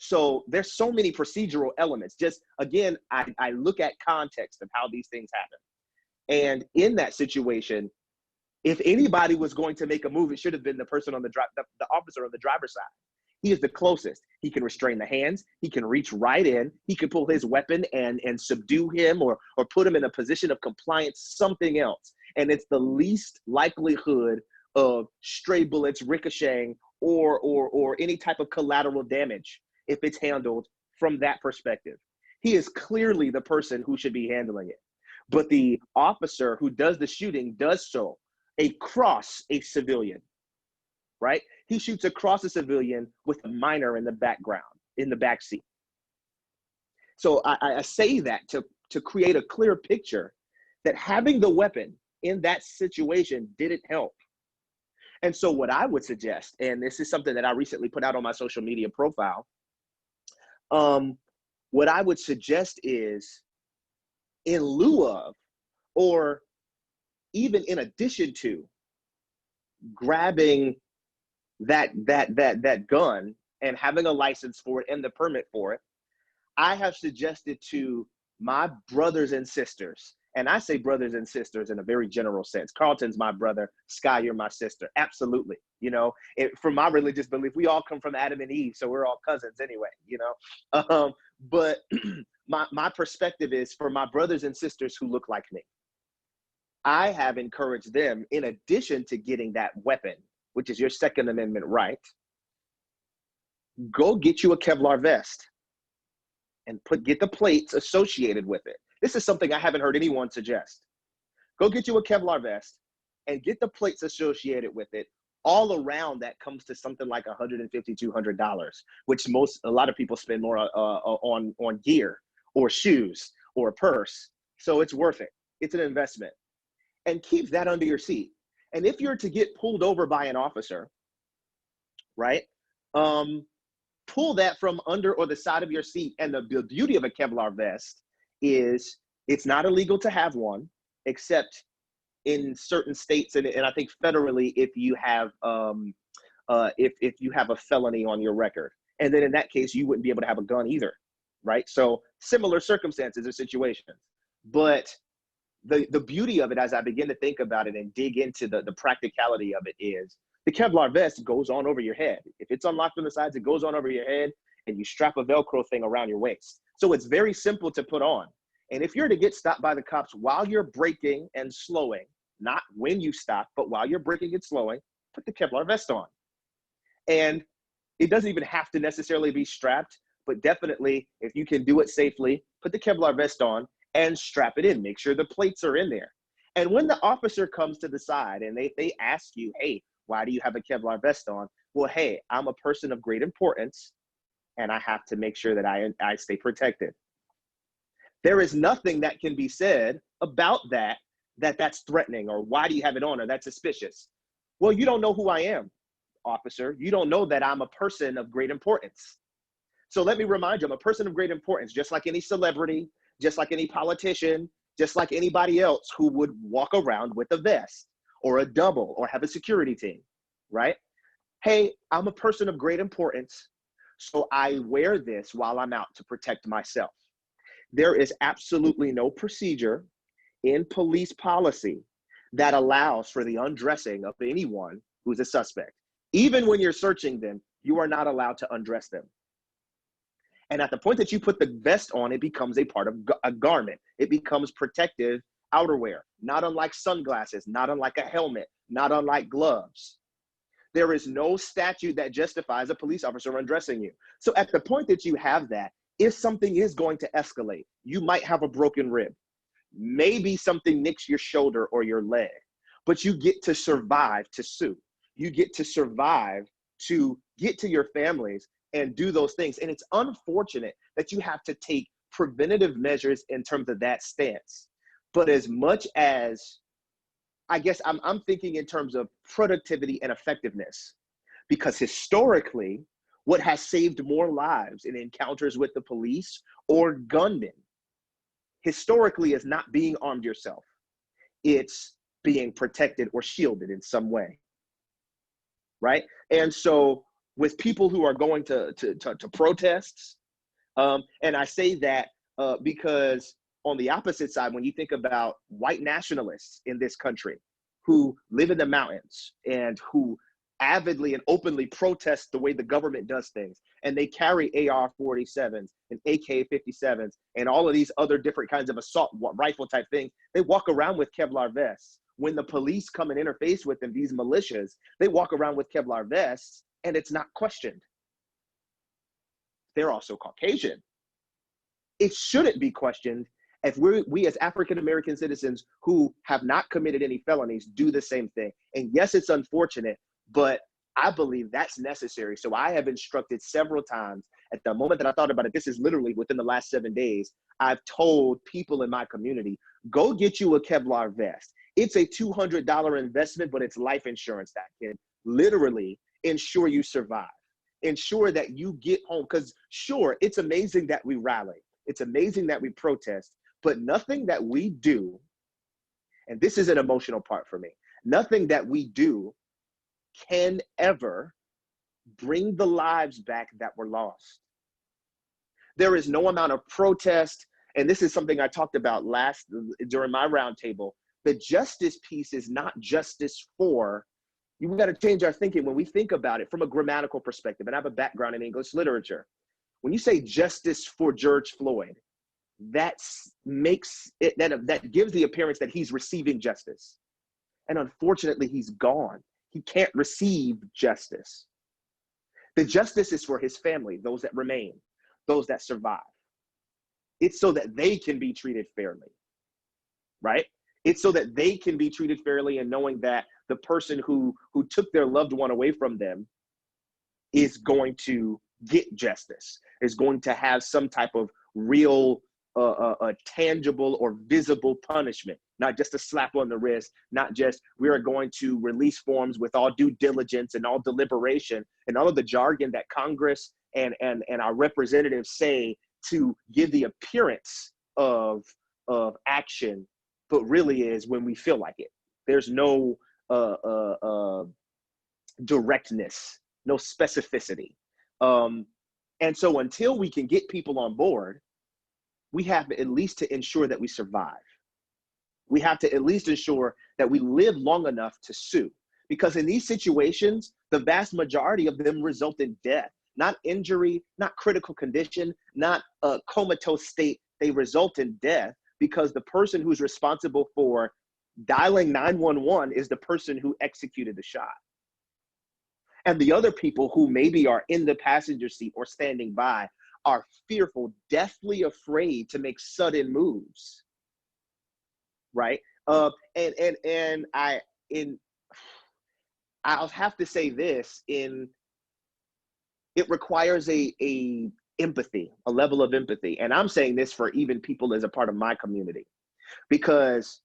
So there's so many procedural elements. Just, again, I look at context of how these things happen. And in that situation, if anybody was going to make a move, it should have been the person on the officer on the driver's side. He is the closest. He can restrain the hands. He can reach right in. He can pull his weapon and subdue him or put him in a position of compliance, something else. And it's the least likelihood of stray bullets ricocheting or any type of collateral damage if it's handled from that perspective. He is clearly the person who should be handling it. But the officer who does the shooting does so across a civilian, right? He shoots across a civilian with a minor in the background, in the backseat. So I say that to create a clear picture that having the weapon in that situation didn't help. And so what I would suggest, and this is something that I recently put out on my social media profile, what I would suggest is, in lieu of, or even in addition to, grabbing that gun and having a license for it and the permit for it, I have suggested to my brothers and sisters, and I say brothers and sisters in a very general sense. Carlton's my brother. Sky, you're my sister. Absolutely. You know, from my religious belief, we all come from Adam and Eve, so we're all cousins anyway, you know. But my perspective is for my brothers and sisters who look like me. I have encouraged them, in addition to getting that weapon, which is your Second Amendment right, go get you a Kevlar vest and get the plates associated with it. This is something I haven't heard anyone suggest. Go get you a Kevlar vest and get the plates associated with it. All around that comes to something like $150, $200, which a lot of people spend more on gear or shoes or a purse. So it's worth it. It's an investment. And keep that under your seat. And if you're to get pulled over by an officer, right? Pull that from under or the side of your seat. And the beauty of a Kevlar vest is it's not illegal to have one, except in certain states, and I think federally, if you have if you have a felony on your record. And then in that case, you wouldn't be able to have a gun either, right? So similar circumstances or situations. But the beauty of it, as I begin to think about it and dig into the practicality of it, is the Kevlar vest goes on over your head. If it's unlocked on the sides, it goes on over your head, and you strap a Velcro thing around your waist. So it's very simple to put on. And if you're to get stopped by the cops while you're braking and slowing, not when you stop, but while you're braking and slowing, put the Kevlar vest on. And it doesn't even have to necessarily be strapped, but definitely, if you can do it safely, put the Kevlar vest on and strap it in. Make sure the plates are in there. And when the officer comes to the side and they ask you, hey, why do you have a Kevlar vest on? Well, hey, I'm a person of great importance, and I have to make sure that I stay protected. There is nothing that can be said about that's threatening, or why do you have it on, or that's suspicious. Well, you don't know who I am, officer. You don't know that I'm a person of great importance. So let me remind you, I'm a person of great importance, just like any celebrity, just like any politician, just like anybody else who would walk around with a vest or a double or have a security team, right? Hey, I'm a person of great importance, so I wear this while I'm out to protect myself. There is absolutely no procedure in police policy that allows for the undressing of anyone who's a suspect. Even when you're searching them, you are not allowed to undress them. And at the point that you put the vest on, it becomes a part of a garment. It becomes protective outerwear, not unlike sunglasses, not unlike a helmet, not unlike gloves. There is no statute that justifies a police officer undressing you. So at the point that you have that, if something is going to escalate, you might have a broken rib. Maybe something nicks your shoulder or your leg, but you get to survive to sue. You get to survive to get to your families and do those things. And it's unfortunate that you have to take preventative measures in terms of that stance. But as much as, I guess I'm thinking in terms of productivity and effectiveness, because historically, what has saved more lives in encounters with the police or gunmen historically is not being armed yourself. It's being protected or shielded in some way, right? And so with people who are going to protests, and I say that because on the opposite side, when you think about white nationalists in this country who live in the mountains and who avidly and openly protest the way the government does things, and they carry AR-47s and AK-57s and all of these other different kinds of assault rifle type things, they walk around with Kevlar vests. When the police come and interface with them, these militias, they walk around with Kevlar vests and it's not questioned. They're also Caucasian. It shouldn't be questioned if we as African-American citizens who have not committed any felonies do the same thing. And yes, it's unfortunate, but I believe that's necessary. So I have instructed several times. At the moment that I thought about it, this is literally within the last 7 days, I've told people in my community, go get you a Kevlar vest. It's a $200 investment, but it's life insurance that can literally ensure you survive, ensure that you get home. Because sure, it's amazing that we rally. It's amazing that we protest, but nothing that we do, and this is an emotional part for me, nothing that we do can ever bring the lives back that were lost. There is no amount of protest, and this is something I talked about during my roundtable. The justice piece is not justice for, you got to change our thinking when we think about it from a grammatical perspective, and I have a background in English literature. When you say justice for George Floyd, that gives the appearance that he's receiving justice. And unfortunately, he's gone. He can't receive justice. The justice is for his family, those that remain, those that survive. It's so that they can be treated fairly, right? It's so that they can be treated fairly, and knowing that the person who took their loved one away from them is going to get justice, is going to have some type of real a tangible or visible punishment, not just a slap on the wrist, not just we are going to release forms with all due diligence and all deliberation and all of the jargon that Congress and our representatives say to give the appearance of action, but really is when we feel like it. There's no directness, no specificity. And so until we can get people on board, we have at least to ensure that we survive. We have to at least ensure that we live long enough to sue. Because in these situations, the vast majority of them result in death, not injury, not critical condition, not a comatose state. They result in death because the person who's responsible for dialing 911 is the person who executed the shot. And the other people who maybe are in the passenger seat or standing by are fearful, deathly afraid to make sudden moves, right? I'll have to say this: it requires a empathy, a level of empathy, and I'm saying this for even people as a part of my community, because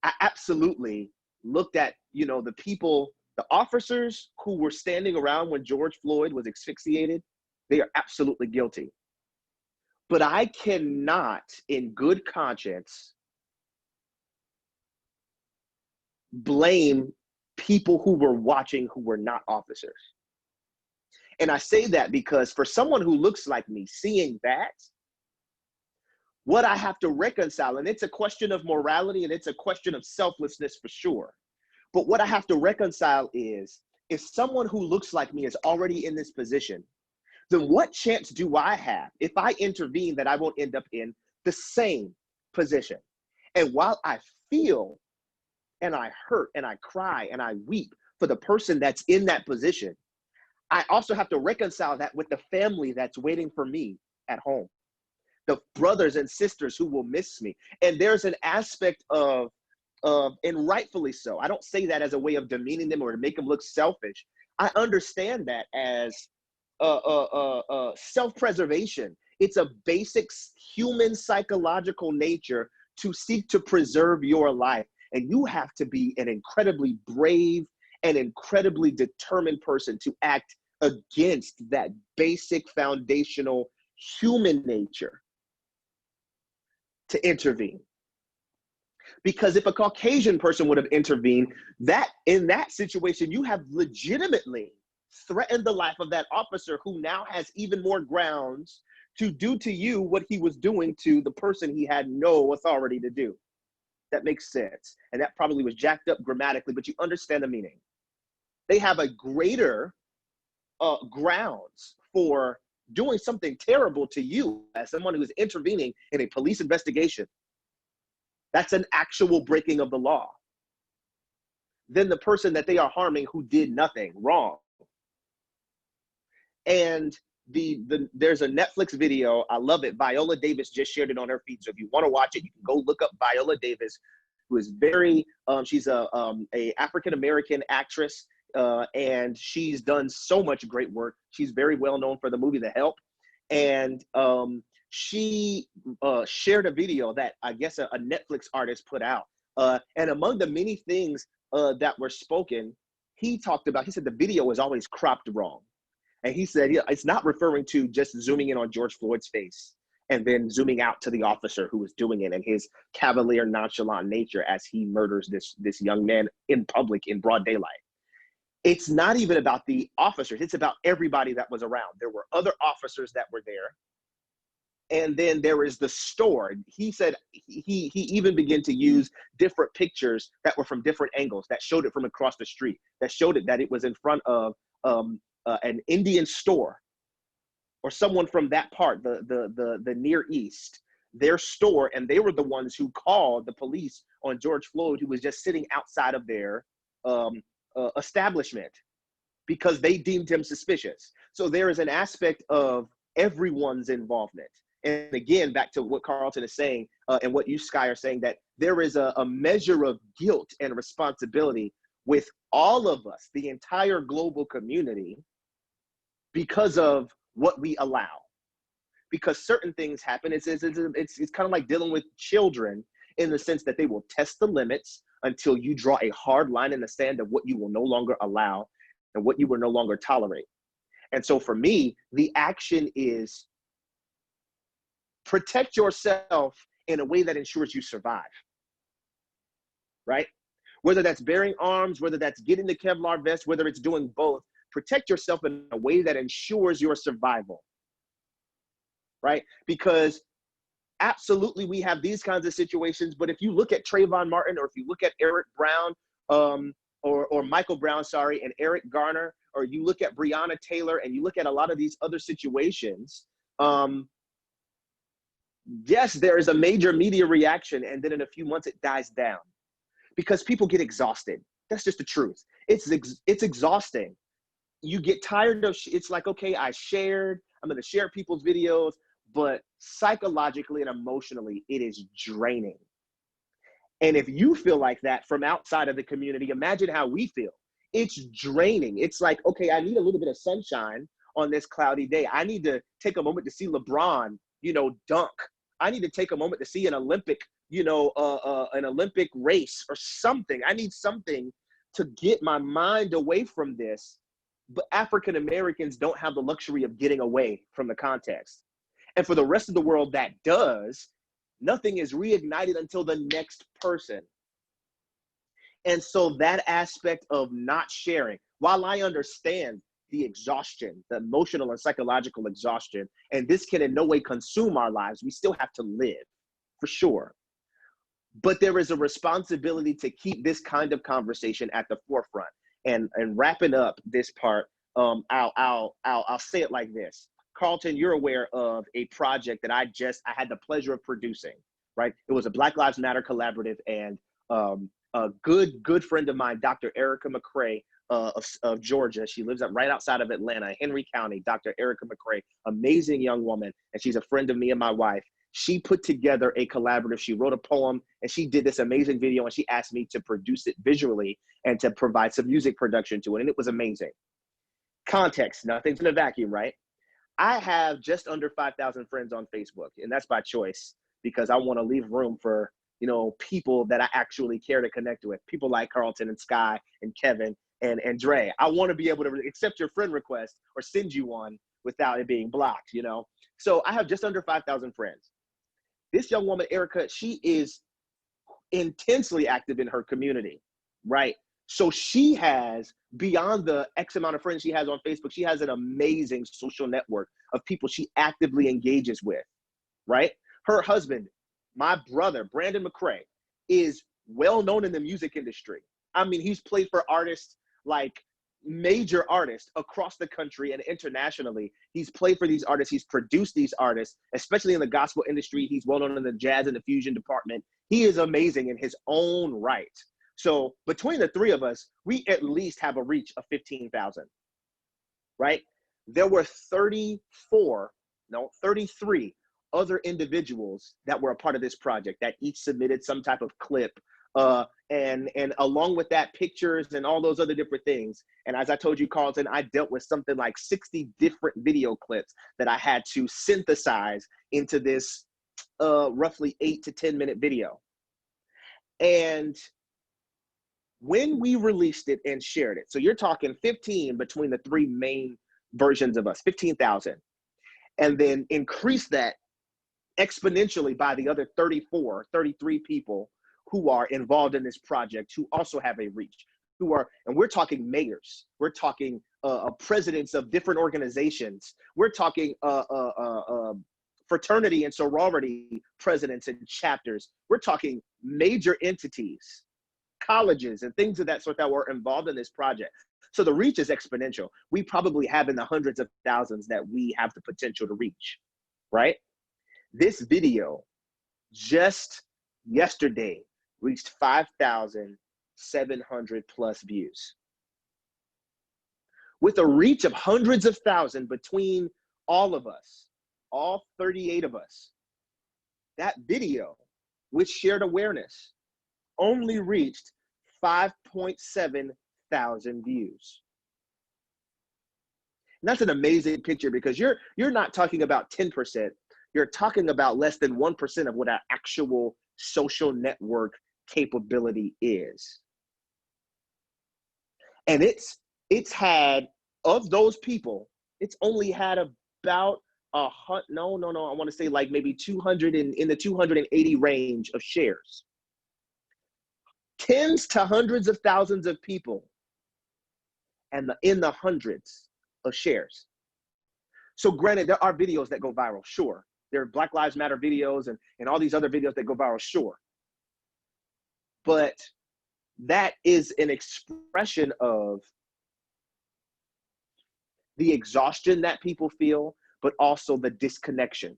I absolutely looked at the officers who were standing around when George Floyd was asphyxiated. They are absolutely guilty. But I cannot, in good conscience, blame people who were watching who were not officers. And I say that because for someone who looks like me, seeing that, what I have to reconcile, and it's a question of morality and it's a question of selflessness for sure. But what I have to reconcile is, if someone who looks like me is already in this position, then what chance do I have if I intervene that I won't end up in the same position? And while I feel and I hurt and I cry and I weep for the person that's in that position, I also have to reconcile that with the family that's waiting for me at home, the brothers and sisters who will miss me. And there's an aspect of, and rightfully so, I don't say that as a way of demeaning them or to make them look selfish. I understand that as self-preservation. It's a basic human psychological nature to seek to preserve your life. And you have to be an incredibly brave and incredibly determined person to act against that basic foundational human nature to intervene. Because if a Caucasian person would have intervened, that in that situation, you have legitimately threatened the life of that officer who now has even more grounds to do to you what he was doing to the person he had no authority to do. That makes sense. And that probably was jacked up grammatically, but you understand the meaning. They have a greater grounds for doing something terrible to you as someone who is intervening in a police investigation. That's an actual breaking of the law. Than the person that they are harming who did nothing wrong. And there's a Netflix video, I love it. Viola Davis just shared it on her feed. So if you want to watch it, you can go look up Viola Davis, who is very, she's a African-American actress, and she's done so much great work. She's very well known for the movie The Help. And she shared a video that I guess a Netflix artist put out. And among the many things that were spoken, he said the video was always cropped wrong. And he said, yeah, it's not referring to just zooming in on George Floyd's face and then zooming out to the officer who was doing it and his cavalier, nonchalant nature as he murders this young man in public in broad daylight. it's not even about the officers. It's about everybody that was around. There were other officers that were there. And then there is the store. He said he even began to use different pictures that were from different angles, that showed it from across the street, that showed it that it was in front of an Indian store or someone from that part, the Near East, their store. And they were the ones who called the police on George Floyd, who was just sitting outside of their establishment because they deemed him suspicious. So there is an aspect of everyone's involvement. And again, back to what Carlton is saying and what you, Sky, are saying, that there is a measure of guilt and responsibility with all of us, the entire global community, because of what we allow. Because certain things happen. It's kind of like dealing with children in the sense that they will test the limits until you draw a hard line in the sand of what you will no longer allow and what you will no longer tolerate. And so for me, the action is protect yourself in a way that ensures you survive, right? Whether that's bearing arms, whether that's getting the Kevlar vest, whether it's doing both, protect yourself in a way that ensures your survival, right? Because absolutely we have these kinds of situations, but if you look at Trayvon Martin, or if you look at Eric Brown, or Michael Brown, sorry, and Eric Garner, or you look at Breonna Taylor, and you look at a lot of these other situations, yes, there is a major media reaction, and then in a few months it dies down because people get exhausted. That's just the truth. It's exhausting. You get tired of, it's like, okay, I'm going to share people's videos, but psychologically and emotionally, it is draining. And if you feel like that from outside of the community, imagine how we feel. It's draining. It's like, okay, I need a little bit of sunshine on this cloudy day. I need to take a moment to see LeBron, dunk. I need to take a moment to see an Olympic, an Olympic race or something. I need something to get my mind away from this. But African Americans don't have the luxury of getting away from the context. And for the rest of the world that does, nothing is reignited until the next person. And so that aspect of not sharing, while I understand the exhaustion, the emotional and psychological exhaustion, and this can in no way consume our lives, we still have to live, for sure. But there is a responsibility to keep this kind of conversation at the forefront. And wrapping up this part, I'll say it like this. Carlton, you're aware of a project that I had the pleasure of producing, right? It was a Black Lives Matter collaborative, and a good friend of mine, Dr. Erica McCrae of Georgia. She lives right outside of Atlanta, Henry County. Dr. Erica McCrae, amazing young woman, and she's a friend of me and my wife. She put together a collaborative. She wrote a poem, and she did this amazing video, and she asked me to produce it visually and to provide some music production to it, and it was amazing. Context, nothing's in a vacuum, right? I have just under 5,000 friends on Facebook, and that's by choice because I want to leave room for, people that I actually care to connect with, people like Carlton and Sky and Kevin and Drey. I want to be able to accept your friend request or send you one without it being blocked, So I have just under 5,000 friends. This young woman, Erica, she is intensely active in her community, right? So she has, beyond the X amount of friends she has on Facebook, she has an amazing social network of people she actively engages with, right? Her husband, my brother, Brandon McCrae, is well known in the music industry. I mean, he's played for artists like major artists across the country and internationally. He's played for these artists. He's produced these artists, especially in the gospel industry. He's well known in the jazz and the fusion department. He is amazing in his own right. So between the three of us, we at least have a reach of 15,000, right? There were 33 other individuals that were a part of this project that each submitted some type of clip, and along with that, pictures and all those other different things. And as I told you, Carlton, I dealt with something like 60 different video clips that I had to synthesize into this roughly 8 to 10 minute video. And when we released it and shared it, so you're talking 15 between the three main versions of us, 15,000, and then increase that exponentially by the other 33 people who are involved in this project who also have a reach. and we're talking mayors, we're talking presidents of different organizations, we're talking fraternity and sorority presidents and chapters, we're talking major entities, colleges and things of that sort that were involved in this project. So the reach is exponential. We probably have in the hundreds of thousands that we have the potential to reach, right? This video just yesterday reached 5,700 plus views. With a reach of hundreds of thousands between all of us, all 38 of us, that video, which shared awareness, only reached 5.7 thousand views. And that's an amazing picture, because you're not talking about 10%, you're talking about less than 1% of what our actual social network capability is. And it's had, of those people, it's only had about I want to say like maybe 200 in the 280 range of shares. Tens to hundreds of thousands of people and in the hundreds of shares. So granted, there are videos that go viral, sure. There are Black Lives Matter videos and all these other videos that go viral, sure. But that is an expression of the exhaustion that people feel, but also the disconnection.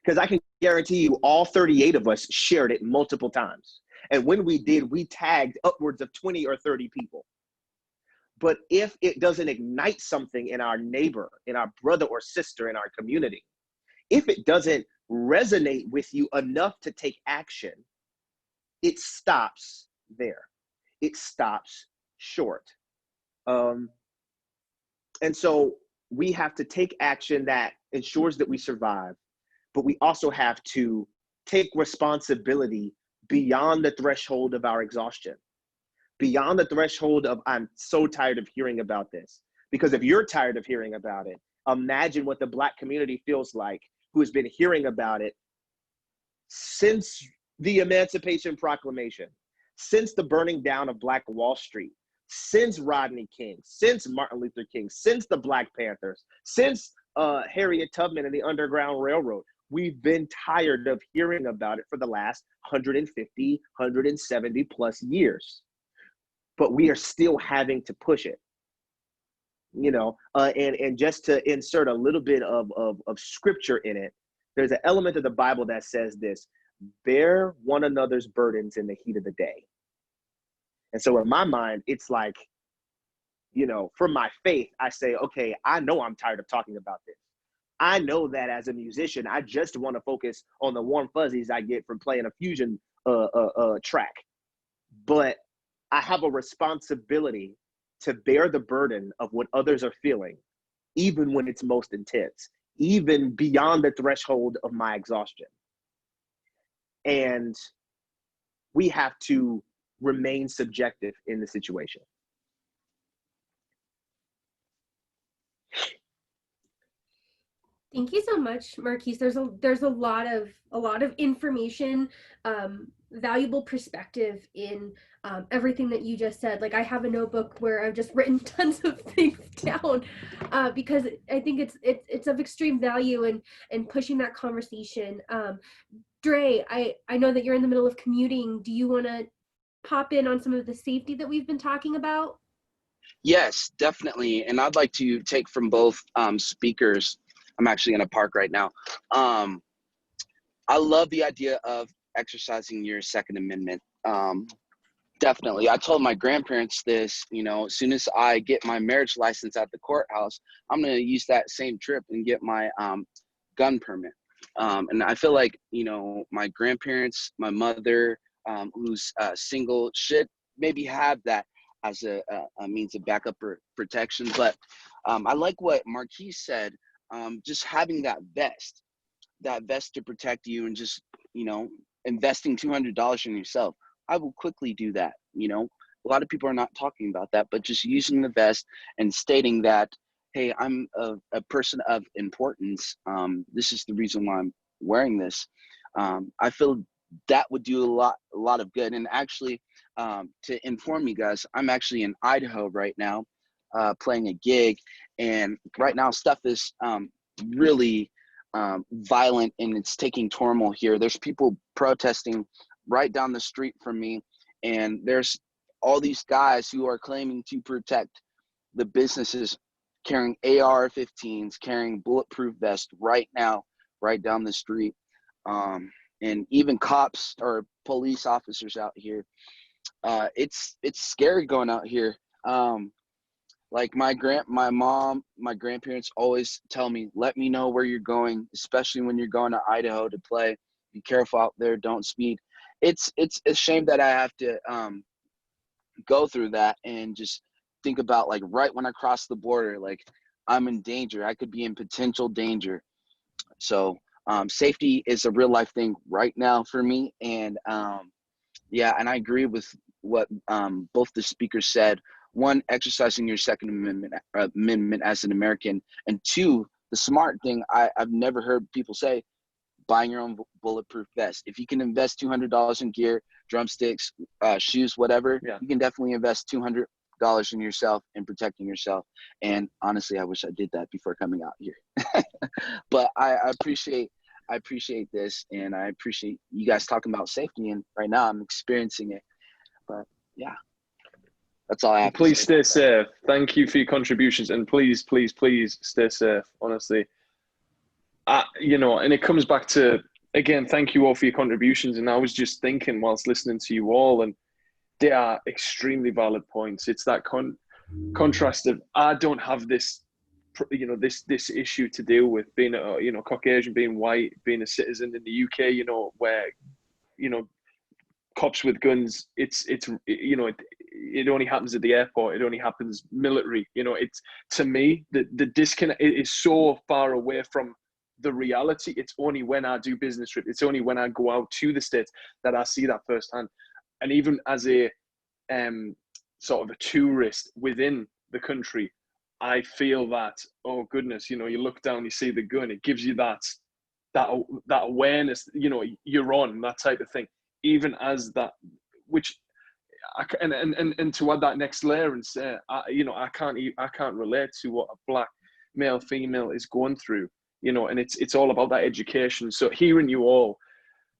Because I can guarantee you all 38 of us shared it multiple times. And when we did, we tagged upwards of 20 or 30 people. But if it doesn't ignite something in our neighbor, in our brother or sister, in our community, if it doesn't resonate with you enough to take action, it stops there. It stops short. And so we have to take action that ensures that we survive, but we also have to take responsibility beyond the threshold of our exhaustion, beyond the threshold of, I'm so tired of hearing about this. Because if you're tired of hearing about it, imagine what the Black community feels like, who has been hearing about it since the Emancipation Proclamation, since the burning down of Black Wall Street, since Rodney King, since Martin Luther King, since the Black Panthers, since Harriet Tubman and the Underground Railroad. We've been tired of hearing about it for the last 150, 170 plus years. But we are still having to push it. You know, and just to insert a little bit of scripture in it, there's an element of the Bible that says this: bear one another's burdens in the heat of the day. And so in my mind, it's like, you know, for my faith, I say, okay, I know I'm tired of talking about this. I know that as a musician, I just want to focus on the warm fuzzies I get from playing a fusion track. But I have a responsibility to bear the burden of what others are feeling, even when it's most intense, even beyond the threshold of my exhaustion. And we have to remain subjective in the situation. Thank you so much, Marquis. There's a lot of information, valuable perspective in everything that you just said. Like, I have a notebook where I've just written tons of things down because I think it's of extreme value in pushing that conversation. Drey, I know that you're in the middle of commuting. Do you want to pop in on some of the safety that we've been talking about? Yes, definitely. And I'd like to take from both speakers. I'm actually in a park right now. I love the idea of exercising your Second Amendment. Definitely. I told my grandparents this, you know, as soon as I get my marriage license at the courthouse, I'm going to use that same trip and get my gun permit. And I feel like, you know, my grandparents, my mother, who's single, should maybe have that as a means of backup protection. But I like what Marquis said, just having that vest to protect you, and just, you know, investing $200 in yourself. I will quickly do that. You know, a lot of people are not talking about that, but just using the vest and stating that, hey, I'm a person of importance. This is the reason why I'm wearing this. I feel that would do a lot of good. And actually, to inform you guys, I'm actually in Idaho right now, playing a gig, and right now stuff is really violent, and it's taking turmoil here. There's people protesting right down the street from me, and there's all these guys who are claiming to protect the businesses, carrying AR-15s, carrying bulletproof vests right now, right down the street. And even cops or police officers out here. It's scary going out here. Like my mom, my grandparents always tell me, let me know where you're going, especially when you're going to Idaho to play. Be careful out there, don't speed. It's a shame that I have to go through that and just think about, like, right when I cross the border, like, I'm in danger. I could be in potential danger. So safety is a real life thing right now for me. And yeah, and I agree with what both the speakers said. One, exercising your Second Amendment as an American, and two, the smart thing I've never heard people say, buying your own bulletproof vest. If you can invest $200 in gear, drumsticks, shoes, whatever, you can definitely invest $200 in yourself and protecting yourself. And honestly, I wish I did that before coming out here. But I appreciate this, and I appreciate you guys talking about safety. And right now, I'm experiencing it. But yeah, that's all I have. Please stay safe. Thank you for your contributions, and please, please, please stay safe. Honestly, you know, and it comes back to, again, thank you all for your contributions. And I was just thinking whilst listening to you all, and they are extremely valid points. It's that contrast of, I don't have this, you know, this issue to deal with, being a, you know, Caucasian, being white, being a citizen in the UK, you know, where, you know, cops with guns, it's you know, it only happens at the airport, it only happens military, you know. It's, to me, the disconnect is so far away from the reality. It's only when I do business trips, it's only when I go out to the States that I see that firsthand. And even as a sort of a tourist within the country, I feel that, oh goodness, you know, you look down, you see the gun, it gives you that awareness, you know, you're on, that type of thing. Even as that, which and to add that next layer and say, you know, I can't relate to what a black male, female is going through, you know, and it's all about that education. So hearing you all,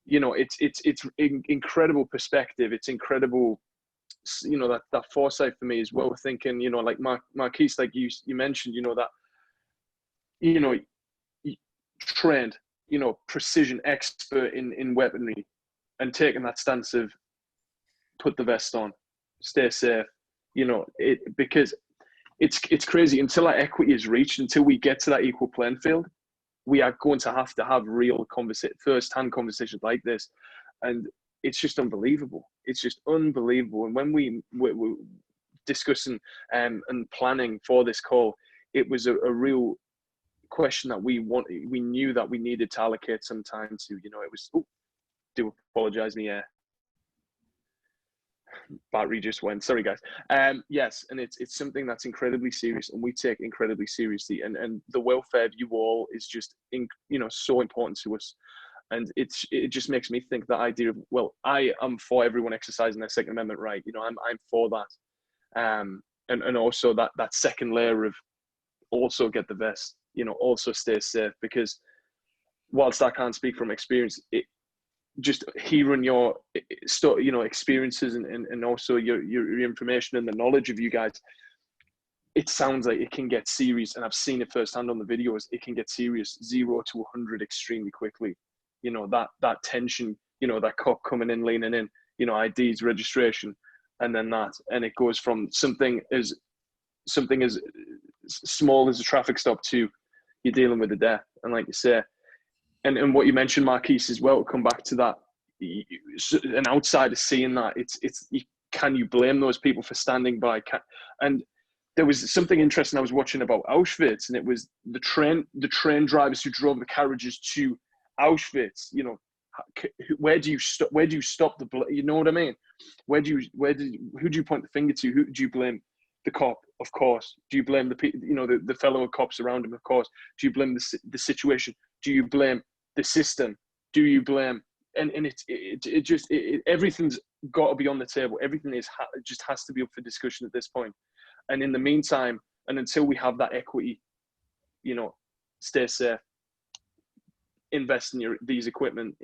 you know, it's incredible perspective. It's incredible, you know, that foresight for me as well. Thinking, you know, like Marquis, like you mentioned, you know, that, you know, trained, you know, precision expert in weaponry, and taking that stance of put the vest on, stay safe, you know, because it's crazy. Until that equity is reached, until we get to that equal playing field, we are going to have real first-hand conversations like this. And it's just unbelievable. It's just unbelievable. And when we were discussing and planning for this call, it was a real question that we knew that we needed to allocate some time to, you know. It was, do apologize me, battery just went, sorry guys. Yes, and it's something that's incredibly serious, and we take incredibly seriously, and the welfare of you all is just, you know, so important to us. And it just makes me think, that idea of, well, I am for everyone exercising their Second Amendment right, you know, I'm for that. And also that second layer of, also get the vest, you know, also stay safe, because whilst I can't speak from experience, just hearing your, you know, experiences and also your information and the knowledge of you guys, it sounds like it can get serious. And I've seen it firsthand on the videos. It can get serious, 0 to 100 extremely quickly. You know, that tension, you know, that cop coming in, leaning in, you know, IDs, registration, and then that, and it goes from something as small as a traffic stop to you're dealing with the death. And like you say, and what you mentioned, Marquis, as well, come back to that, an outsider seeing that, can you blame those people for standing by? And there was something interesting I was watching about Auschwitz, and it was the train drivers who drove the carriages to Auschwitz. You know, where do you stop the, you know what I mean? Who do you point the finger to? Who do you blame? The cop, of course. Do you blame the fellow cops around him? Of course. Do you blame the situation? Do you blame the system? Do you blame everything's got to be on the table. Everything just has to be up for discussion at this point. And in the meantime, and until we have that equity, stay safe, invest in these equipment,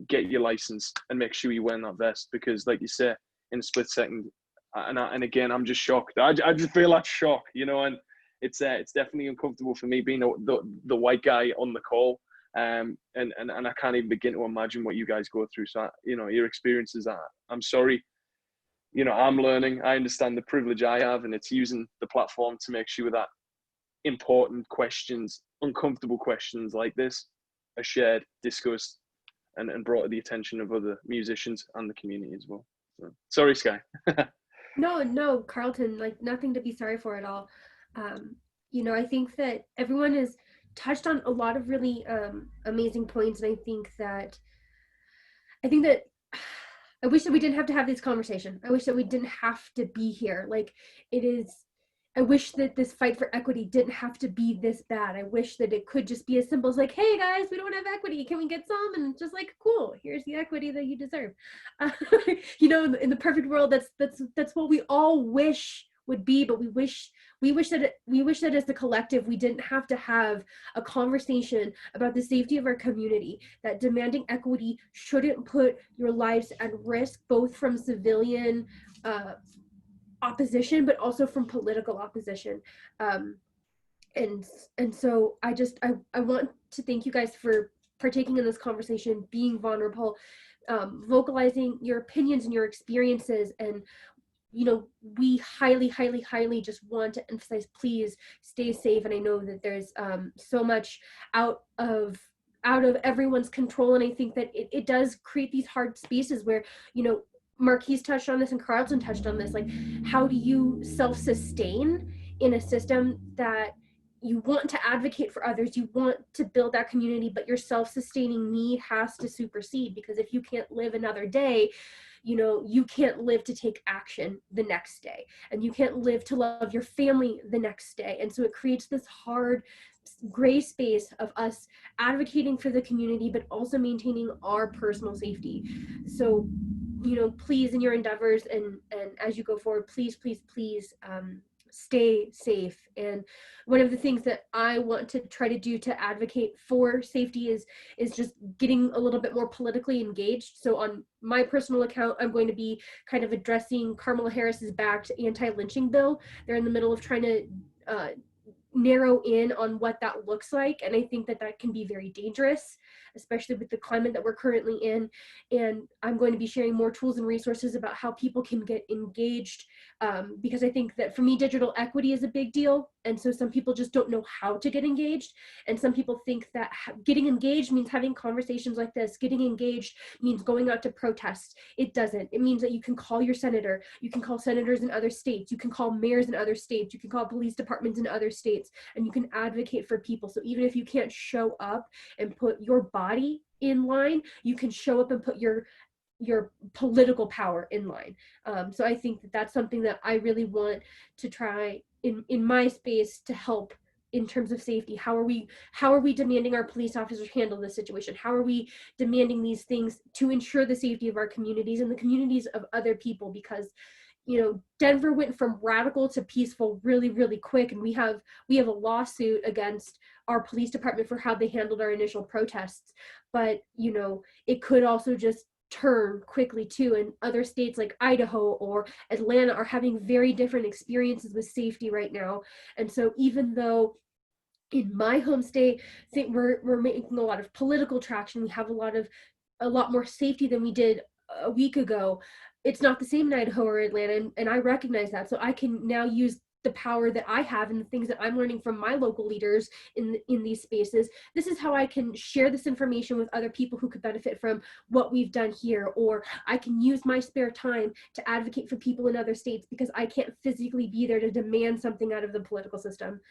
get your license and make sure you're wearing that vest, because like you say, in a split second, and again, I'm just shocked. I just feel that shock, and it's definitely uncomfortable for me being the white guy on the call. And I can't even begin to imagine what you guys go through. So, your experiences are, I'm sorry, I'm learning. I understand the privilege I have, and it's using the platform to make sure that important questions, uncomfortable questions like this are shared, discussed, and brought to the attention of other musicians and the community as well. So, sorry, Sky. No, Carlton, like nothing to be sorry for at all. I think that everyone has touched on a lot of really amazing points, and I think that I wish that we didn't have to have this conversation. I wish that we didn't have to be here. I wish that this fight for equity didn't have to be this bad. I wish that it could just be as simple as like, hey guys, we don't have equity. Can we get some? And just like, cool, here's the equity that you deserve. In the perfect world, that's what we all wish would be, but we wish that as the collective, we didn't have to have a conversation about the safety of our community, that demanding equity shouldn't put your lives at risk, both from civilian opposition, but also from political opposition. And so I want to thank you guys for partaking in this conversation, being vulnerable, vocalizing your opinions and your experiences. And we highly, highly, highly just want to emphasize, please stay safe. And I know that there's so much out of everyone's control, and I think that it does create these hard spaces where Marquis touched on this and Carlton touched on this, like, how do you self-sustain in a system that you want to advocate for others, you want to build that community, but your self-sustaining need has to supersede, because if you can't live another day, you can't live to take action the next day, and you can't live to love your family the next day. And so it creates this hard gray space of us advocating for the community, but also maintaining our personal safety. So please, in your endeavors and as you go forward, please stay safe. And one of the things that I want to try to do to advocate for safety is just getting a little bit more politically engaged. So on my personal account, I'm going to be kind of addressing Kamala Harris's backed anti-lynching bill. They're in the middle of trying to narrow in on what that looks like, and I think that can be very dangerous, especially with the climate that we're currently in. And I'm going to be sharing more tools and resources about how people can get engaged, because I think that for me, digital equity is a big deal, and so some people just don't know how to get engaged, and some people think that getting engaged means having conversations like this. Getting engaged means going out to protest. It doesn't. It means that you can call your senator, you can call senators in other states, you can call mayors in other states, you can call police departments in other states, and you can advocate for people. So even if you can't show up and put your body in line, you can show up and put your political power in line. So I think that that's something that I really want to try in my space to help in terms of safety. How are we demanding our police officers handle this situation? How are we demanding these things to ensure the safety of our communities and the communities of other people? Because Denver went from radical to peaceful really, really quick, and we have a lawsuit against our police department for how they handled our initial protests. But it could also just turn quickly too, and other states like Idaho or Atlanta are having very different experiences with safety right now. And so even though in my home state, we're making a lot of political traction, we have a lot more safety than we did a week ago, it's not the same in Idaho or Atlanta, and I recognize that. So I can now use the power that I have and the things that I'm learning from my local leaders in these spaces. This is how I can share this information with other people who could benefit from what we've done here, or I can use my spare time to advocate for people in other states because I can't physically be there to demand something out of the political system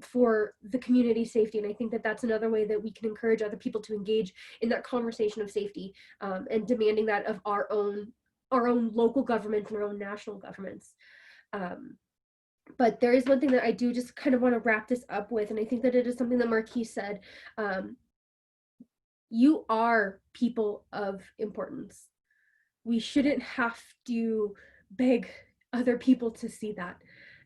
for the community safety. And I think that that's another way that we can encourage other people to engage in that conversation of safety, and demanding that of our own local governments and our own national governments. But there is one thing that I do just kind of want to wrap this up with, and I think that it is something that Marquis said. you are people of importance. We shouldn't have to beg other people to see that.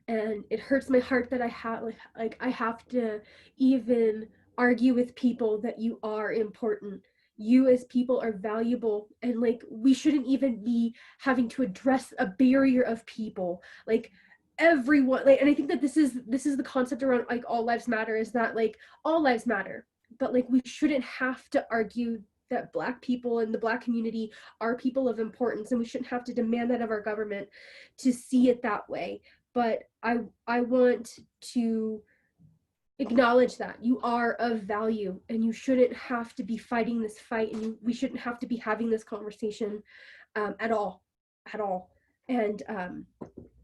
And it hurts my heart that I have to even argue with people that you are important. You as people are valuable, and like we shouldn't even be having to address a barrier of people. Like everyone, like, and I think that this is the concept around like all lives matter, is that like all lives matter, but like we shouldn't have to argue that Black people and the Black community are people of importance, and we shouldn't have to demand that of our government to see it that way. But I want to acknowledge that you are of value, and you shouldn't have to be fighting this fight, and we shouldn't have to be having this conversation at all. And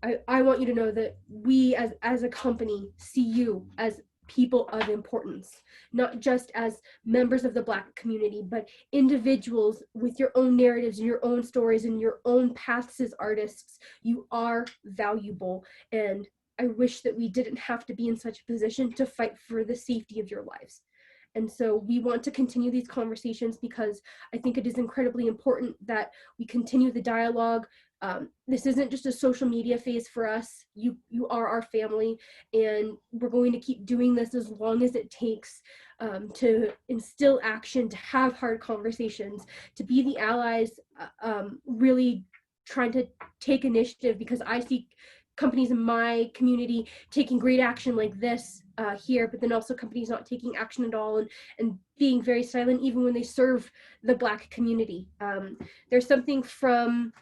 I want you to know that we as a company see you as people of importance, not just as members of the Black community, but individuals with your own narratives and your own stories and your own paths as artists. You are valuable, and I wish that we didn't have to be in such a position to fight for the safety of your lives. And so we want to continue these conversations because I think it is incredibly important that we continue the dialogue. This isn't just a social media phase for us. You are our family, and we're going to keep doing this as long as it takes to instill action, to have hard conversations, to be the allies, really trying to take initiative, because I see companies in my community taking great action like this here, but then also companies not taking action at all, and being very silent even when they serve the Black community. There's something from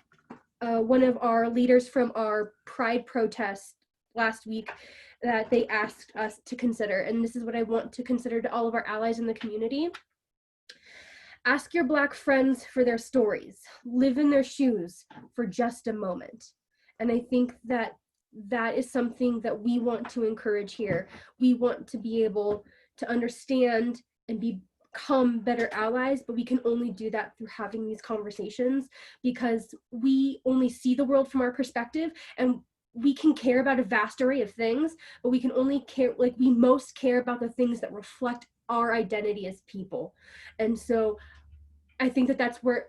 one of our leaders from our Pride protest last week that they asked us to consider, and this is what I want to consider to all of our allies in the community. Ask your Black friends for their stories. Live in their shoes for just a moment. And I think that that is something that we want to encourage here. We want to be able to understand and become better allies, but we can only do that through having these conversations, because we only see the world from our perspective, and we can care about a vast array of things, but we can only care, like we most care about the things that reflect our identity as people. And so I think that that's where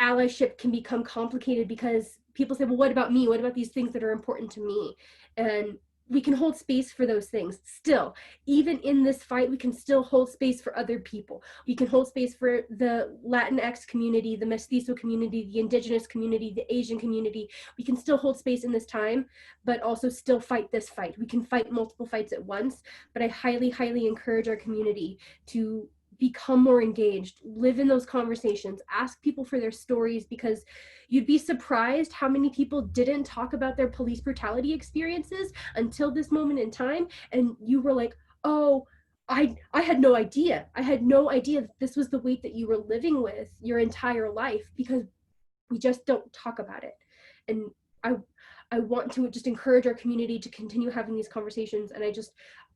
allyship can become complicated, because people say, well, what about me? What about these things that are important to me? And we can hold space for those things still. Even in this fight, we can still hold space for other people. We can hold space for the Latinx community, the Mestizo community, the Indigenous community, the Asian community. We can still hold space in this time, but also still fight this fight. We can fight multiple fights at once, but I highly, highly encourage our community to become more engaged, live in those conversations, ask people for their stories, because you'd be surprised how many people didn't talk about their police brutality experiences until this moment in time, and you were like, oh, I had no idea. I had no idea that this was the weight that you were living with your entire life, because we just don't talk about it. And I want to just encourage our community to continue having these conversations, and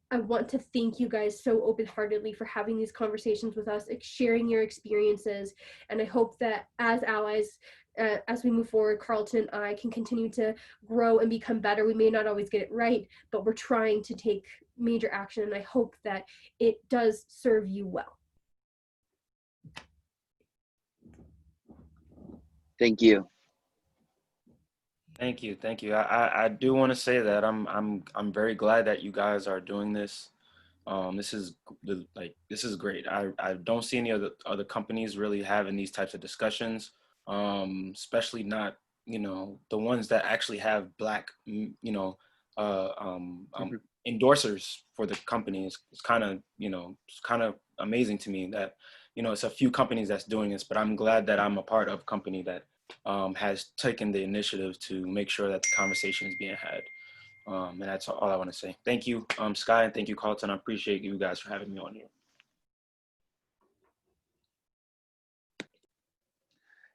I want to thank you guys so open-heartedly for having these conversations with us, sharing your experiences. And I hope that as allies, as we move forward, Carlton and I can continue to grow and become better. We may not always get it right, but we're trying to take major action, and I hope that it does serve you well. Thank you. Thank you. I do want to say that I'm very glad that you guys are doing this. This is great. I don't see any other companies really having these types of discussions, especially not, the ones that actually have Black, endorsers for the companies. It's kind of amazing to me that, it's a few companies that's doing this, but I'm glad that I'm a part of a company that has taken the initiative to make sure that the conversation is being had. And that's all I want to say. Thank you, Sky, and thank you, Carlton. I appreciate you guys for having me on here.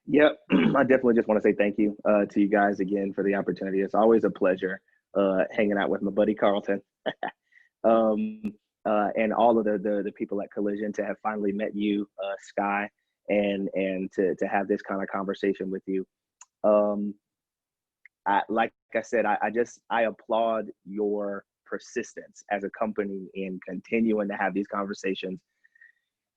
Yep, I definitely just want to say thank you to you guys again for the opportunity. It's always a pleasure hanging out with my buddy Carlton, and all of the people at Collision, to have finally met you, Sky, and to have this kind of conversation with you. Like I said, I applaud your persistence as a company in continuing to have these conversations.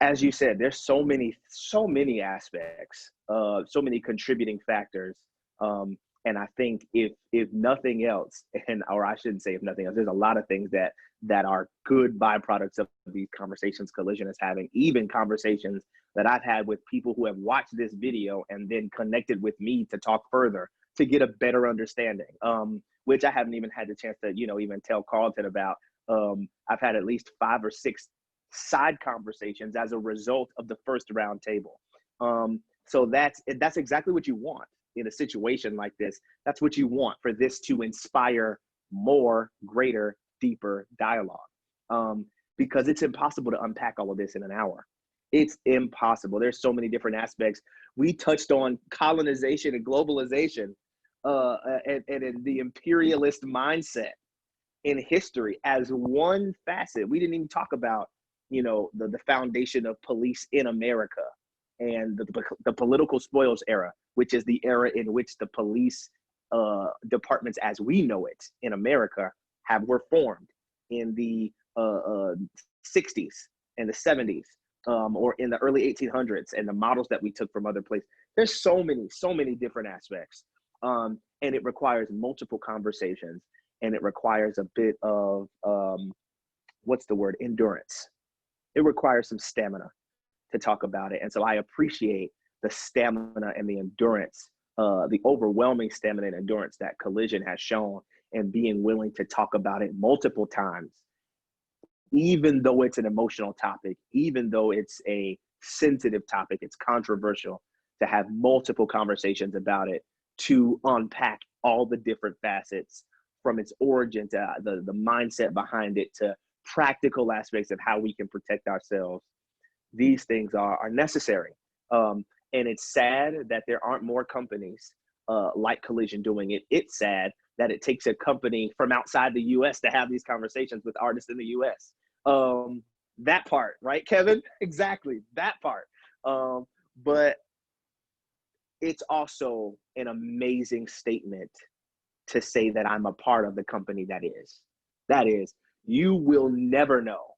as you said, there's so many aspects, so many contributing factors. And I think if nothing else, or I shouldn't say if nothing else, there's a lot of things that are good byproducts of these conversations Collision is having, even conversations that I've had with people who have watched this video and then connected with me to talk further to get a better understanding, which I haven't even had the chance to, even tell Carlton about. I've had at least 5 or 6 side conversations as a result of the first roundtable. So that's exactly what you want in a situation like this. That's what you want, for this to inspire more, greater, deeper dialogue. Because it's impossible to unpack all of this in an hour. It's impossible. There's so many different aspects. We touched on colonization and globalization, and in the imperialist mindset in history as one facet. We didn't even talk about, the foundation of police in America and the political spoils era, which is the era in which the police departments as we know it in America were formed in the 60s and the 70s, or in the early 1800s, and the models that we took from other places. There's so many different aspects, and it requires multiple conversations, and it requires a bit of endurance. It requires some stamina to talk about it. And so I appreciate the stamina and the endurance, the overwhelming stamina and endurance that Collision has shown, and being willing to talk about it multiple times, even though it's an emotional topic, even though it's a sensitive topic, it's controversial, to have multiple conversations about it, to unpack all the different facets, from its origin to the mindset behind it, to practical aspects of how we can protect ourselves. These things are necessary. And it's sad that there aren't more companies like Collision doing it. It's sad that it takes a company from outside the US to have these conversations with artists in the US. That part, right, Kevin? Exactly, that part. But it's also an amazing statement to say that I'm a part of the company that is. That is, you will never know.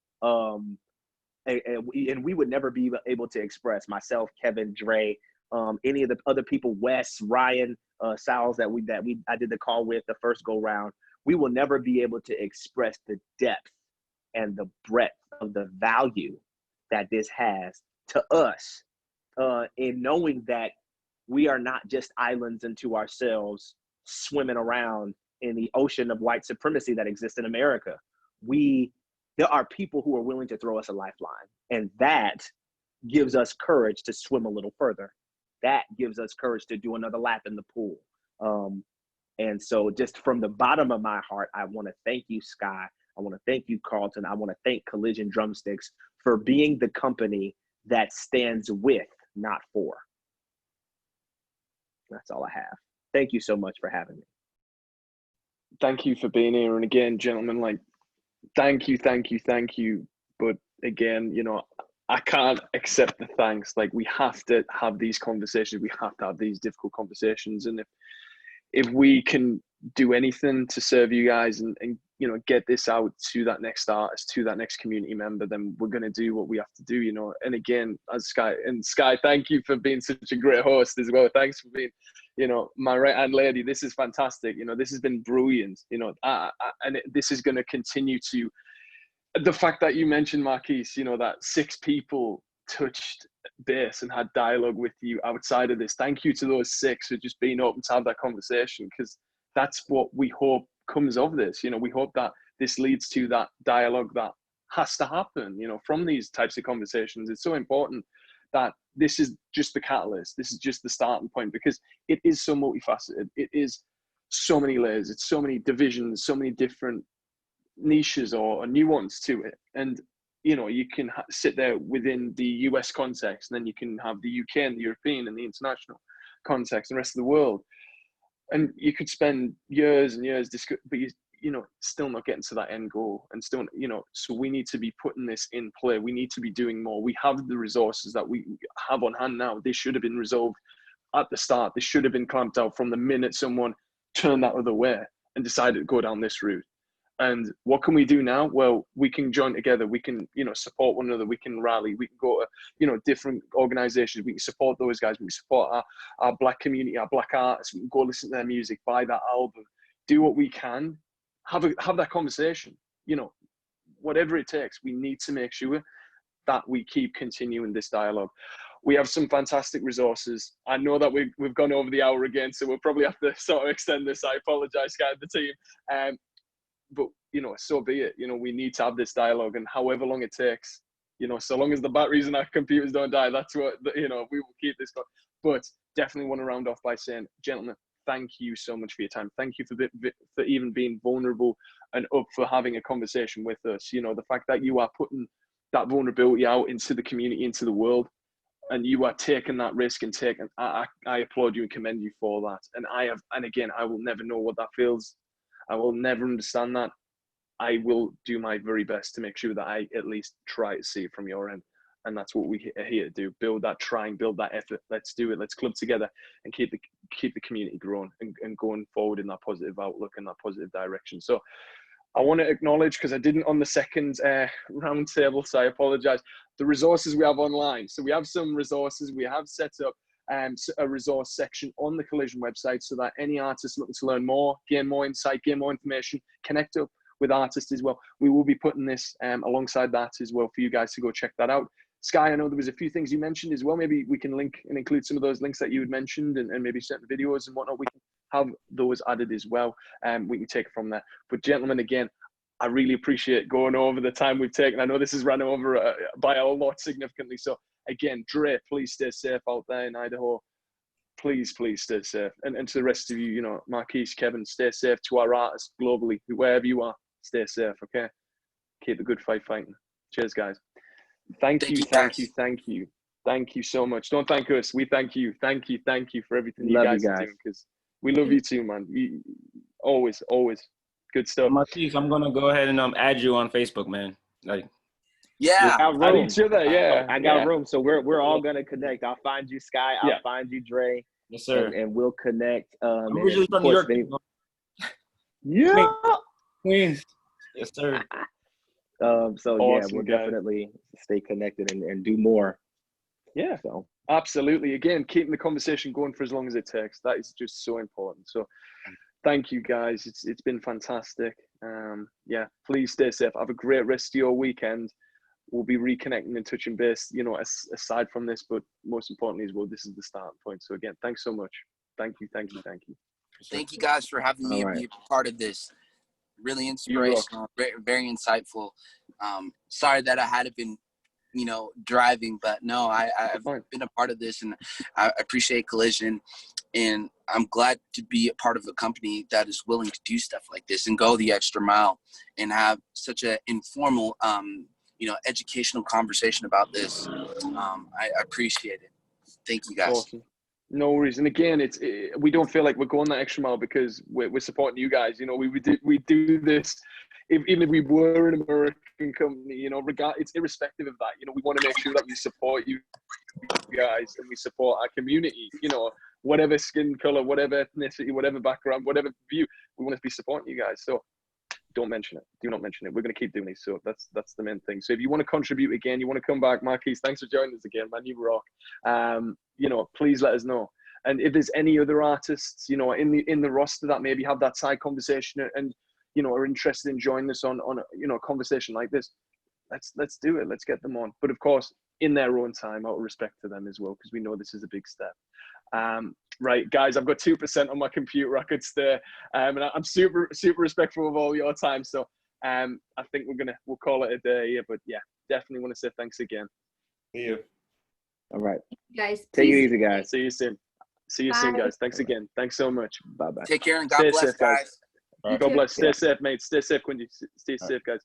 And we would never be able to express, myself, Kevin, Drey, any of the other people, Wes, Ryan, Sal's that I did the call with the first go round. We will never be able to express the depth and the breadth of the value that this has to us, in knowing that we are not just islands unto ourselves, swimming around in the ocean of white supremacy that exists in America. There are people who are willing to throw us a lifeline, and that gives us courage to swim a little further. That gives us courage to do another lap in the pool. And so just from the bottom of my heart, I want to thank you, Sky. I want to thank you, Carlton. I want to thank Collision Drumsticks for being the company that stands with, not for. That's all I have. Thank you so much for having me. Thank you for being here. And again, gentlemen, thank you. But again, I can't accept the thanks. We have to have these conversations. We have to have these difficult conversations. And if we can do anything to serve you guys and get this out to that next artist, to that next community member, then we're going to do what we have to do, And again, Sky, thank you for being such a great host as well. Thanks for being, my right-hand lady. This is fantastic. This has been brilliant, this is going to continue to, the fact that you mentioned, Marquis, that 6 people touched base and had dialogue with you outside of this. Thank you to those 6 for just being open to have that conversation, because that's what we hope comes of this. We hope that this leads to that dialogue that has to happen, from these types of conversations. It's so important that this is just the catalyst. This is just the starting point, because it is so multifaceted. It is so many layers. It's so many divisions, so many different niches or nuance to it. And you can sit there within the US context, and then you can have the UK and the European and the international context and the rest of the world, and you could spend years and years but still not getting to that end goal. And still, so we need to be putting this in play. We need to be doing more. We have the resources that we have on hand now. They should have been resolved at the start. They should have been clamped out from the minute someone turned that other way and decided to go down this route. And what can we do now? Well, we can join together. We can, you know, support one another. We can rally. We can go to, you know, different organizations. We can support those guys. We can support our Black community, our Black artists. We can go listen to their music, buy that album, do what we can, have that conversation. You know, whatever it takes, we need to make sure that we keep continuing this dialogue. We have some fantastic resources. I know that we've gone over the hour again, so we'll probably have to sort of extend this. I apologize, guys, the team. But, you know, so be it. You know, we need to have this dialogue, and however long it takes, you know, so long as the batteries in our computers don't die, that's what, you know, we will keep this going. But definitely want to round off by saying, gentlemen, thank you so much for your time. Thank you for even being vulnerable and up for having a conversation with us. You know, the fact that you are putting that vulnerability out into the community, into the world, and you are taking that risk and I applaud you and commend you for that. And again, I will never know what that feels. I will never understand that. I will do my very best to make sure that I at least try to see it from your end. And that's what we are here to do. Build that effort. Let's do it. Let's club together and keep the community growing and going forward in that positive outlook and that positive direction. So I want to acknowledge, because I didn't on the second roundtable, so I apologize, the resources we have online. So we have some resources. We have set up a resource section on the Collision website so that any artist looking to learn more, gain more insight, gain more information, connect up with artists as well. We will be putting this alongside that as well for you guys to go check that out. Sky, I know there was a few things you mentioned as well. Maybe we can link and include some of those links that you had mentioned, and maybe certain videos and whatnot. We can have those added as well. We can take it from there. But gentlemen, again, I really appreciate going over the time we've taken. I know this has run over by a lot significantly. So again, Drey, please stay safe out there in Idaho. Please stay safe. And to the rest of you, you know, Marquis, Kevin, stay safe. To our artists globally, wherever you are, stay safe, okay? Keep the good fight fighting. Cheers, guys. Thank you so much. Don't thank us. We thank you. Thank you for everything you guys are doing, because we love you too, man. Always good stuff. Marquis, I'm gonna go ahead and add you on Facebook, man. Like, yeah, add each other. Yeah, I got room. So we're all gonna connect. I'll find you, Sky. I'll find you, Drey. Yes, sir. And we'll connect. I'm originally from New York. Yeah. Queens. Yes, sir. So awesome, yeah, we'll guys. definitely stay connected and do more. Yeah, so absolutely. Again, keeping the conversation going for as long as it takes. That is just so important. So thank you, guys. It's been fantastic. Yeah, please stay safe. Have a great rest of your weekend. We'll be reconnecting and touching base, you know, aside from this, but most importantly as well, this is the starting point. So again, thanks so much. Thank you. Thank you guys for having me be a part of this. Really inspirational, very insightful. Sorry that I had been, you know, driving, but no, I've been a part of this, and I appreciate Collision, and I'm glad to be a part of a company that is willing to do stuff like this and go the extra mile and have such an informal, you know, educational conversation about this. I appreciate it. Thank you, guys. Awesome. No worries. And again, we don't feel like we're going that extra mile because we're supporting you guys. You know, we do this, even if we were an American company, you know, it's irrespective of that. You know, we want to make sure that we support you guys and we support our community, you know, whatever skin color, whatever ethnicity, whatever background, whatever view, we want to be supporting you guys. So don't mention it. Do not mention it. We're going to keep doing this. So that's the main thing. So if you want to contribute again, you want to come back, Marquis, thanks for joining us again, man. You rock. You know, please let us know. And if there's any other artists, you know, in the roster that maybe have that side conversation and you know, are interested in joining us on you know, a conversation like this, let's do it. Let's get them on. But of course, in their own time, out of respect to them as well, because we know this is a big step. Right, guys, I've got 2% on my computer. I could stay, and I'm super respectful of all your time. So I think we'll call it a day here. But yeah, definitely want to say thanks again. See you. all right. Guys, Take it easy, guys. See you soon. See you soon, guys. Thanks again. Thanks so much. Bye-bye. Take care and God Stay bless, safe, guys. guys. God bless. Stay safe, mate. Stay safe, Quincy. Stay safe, guys.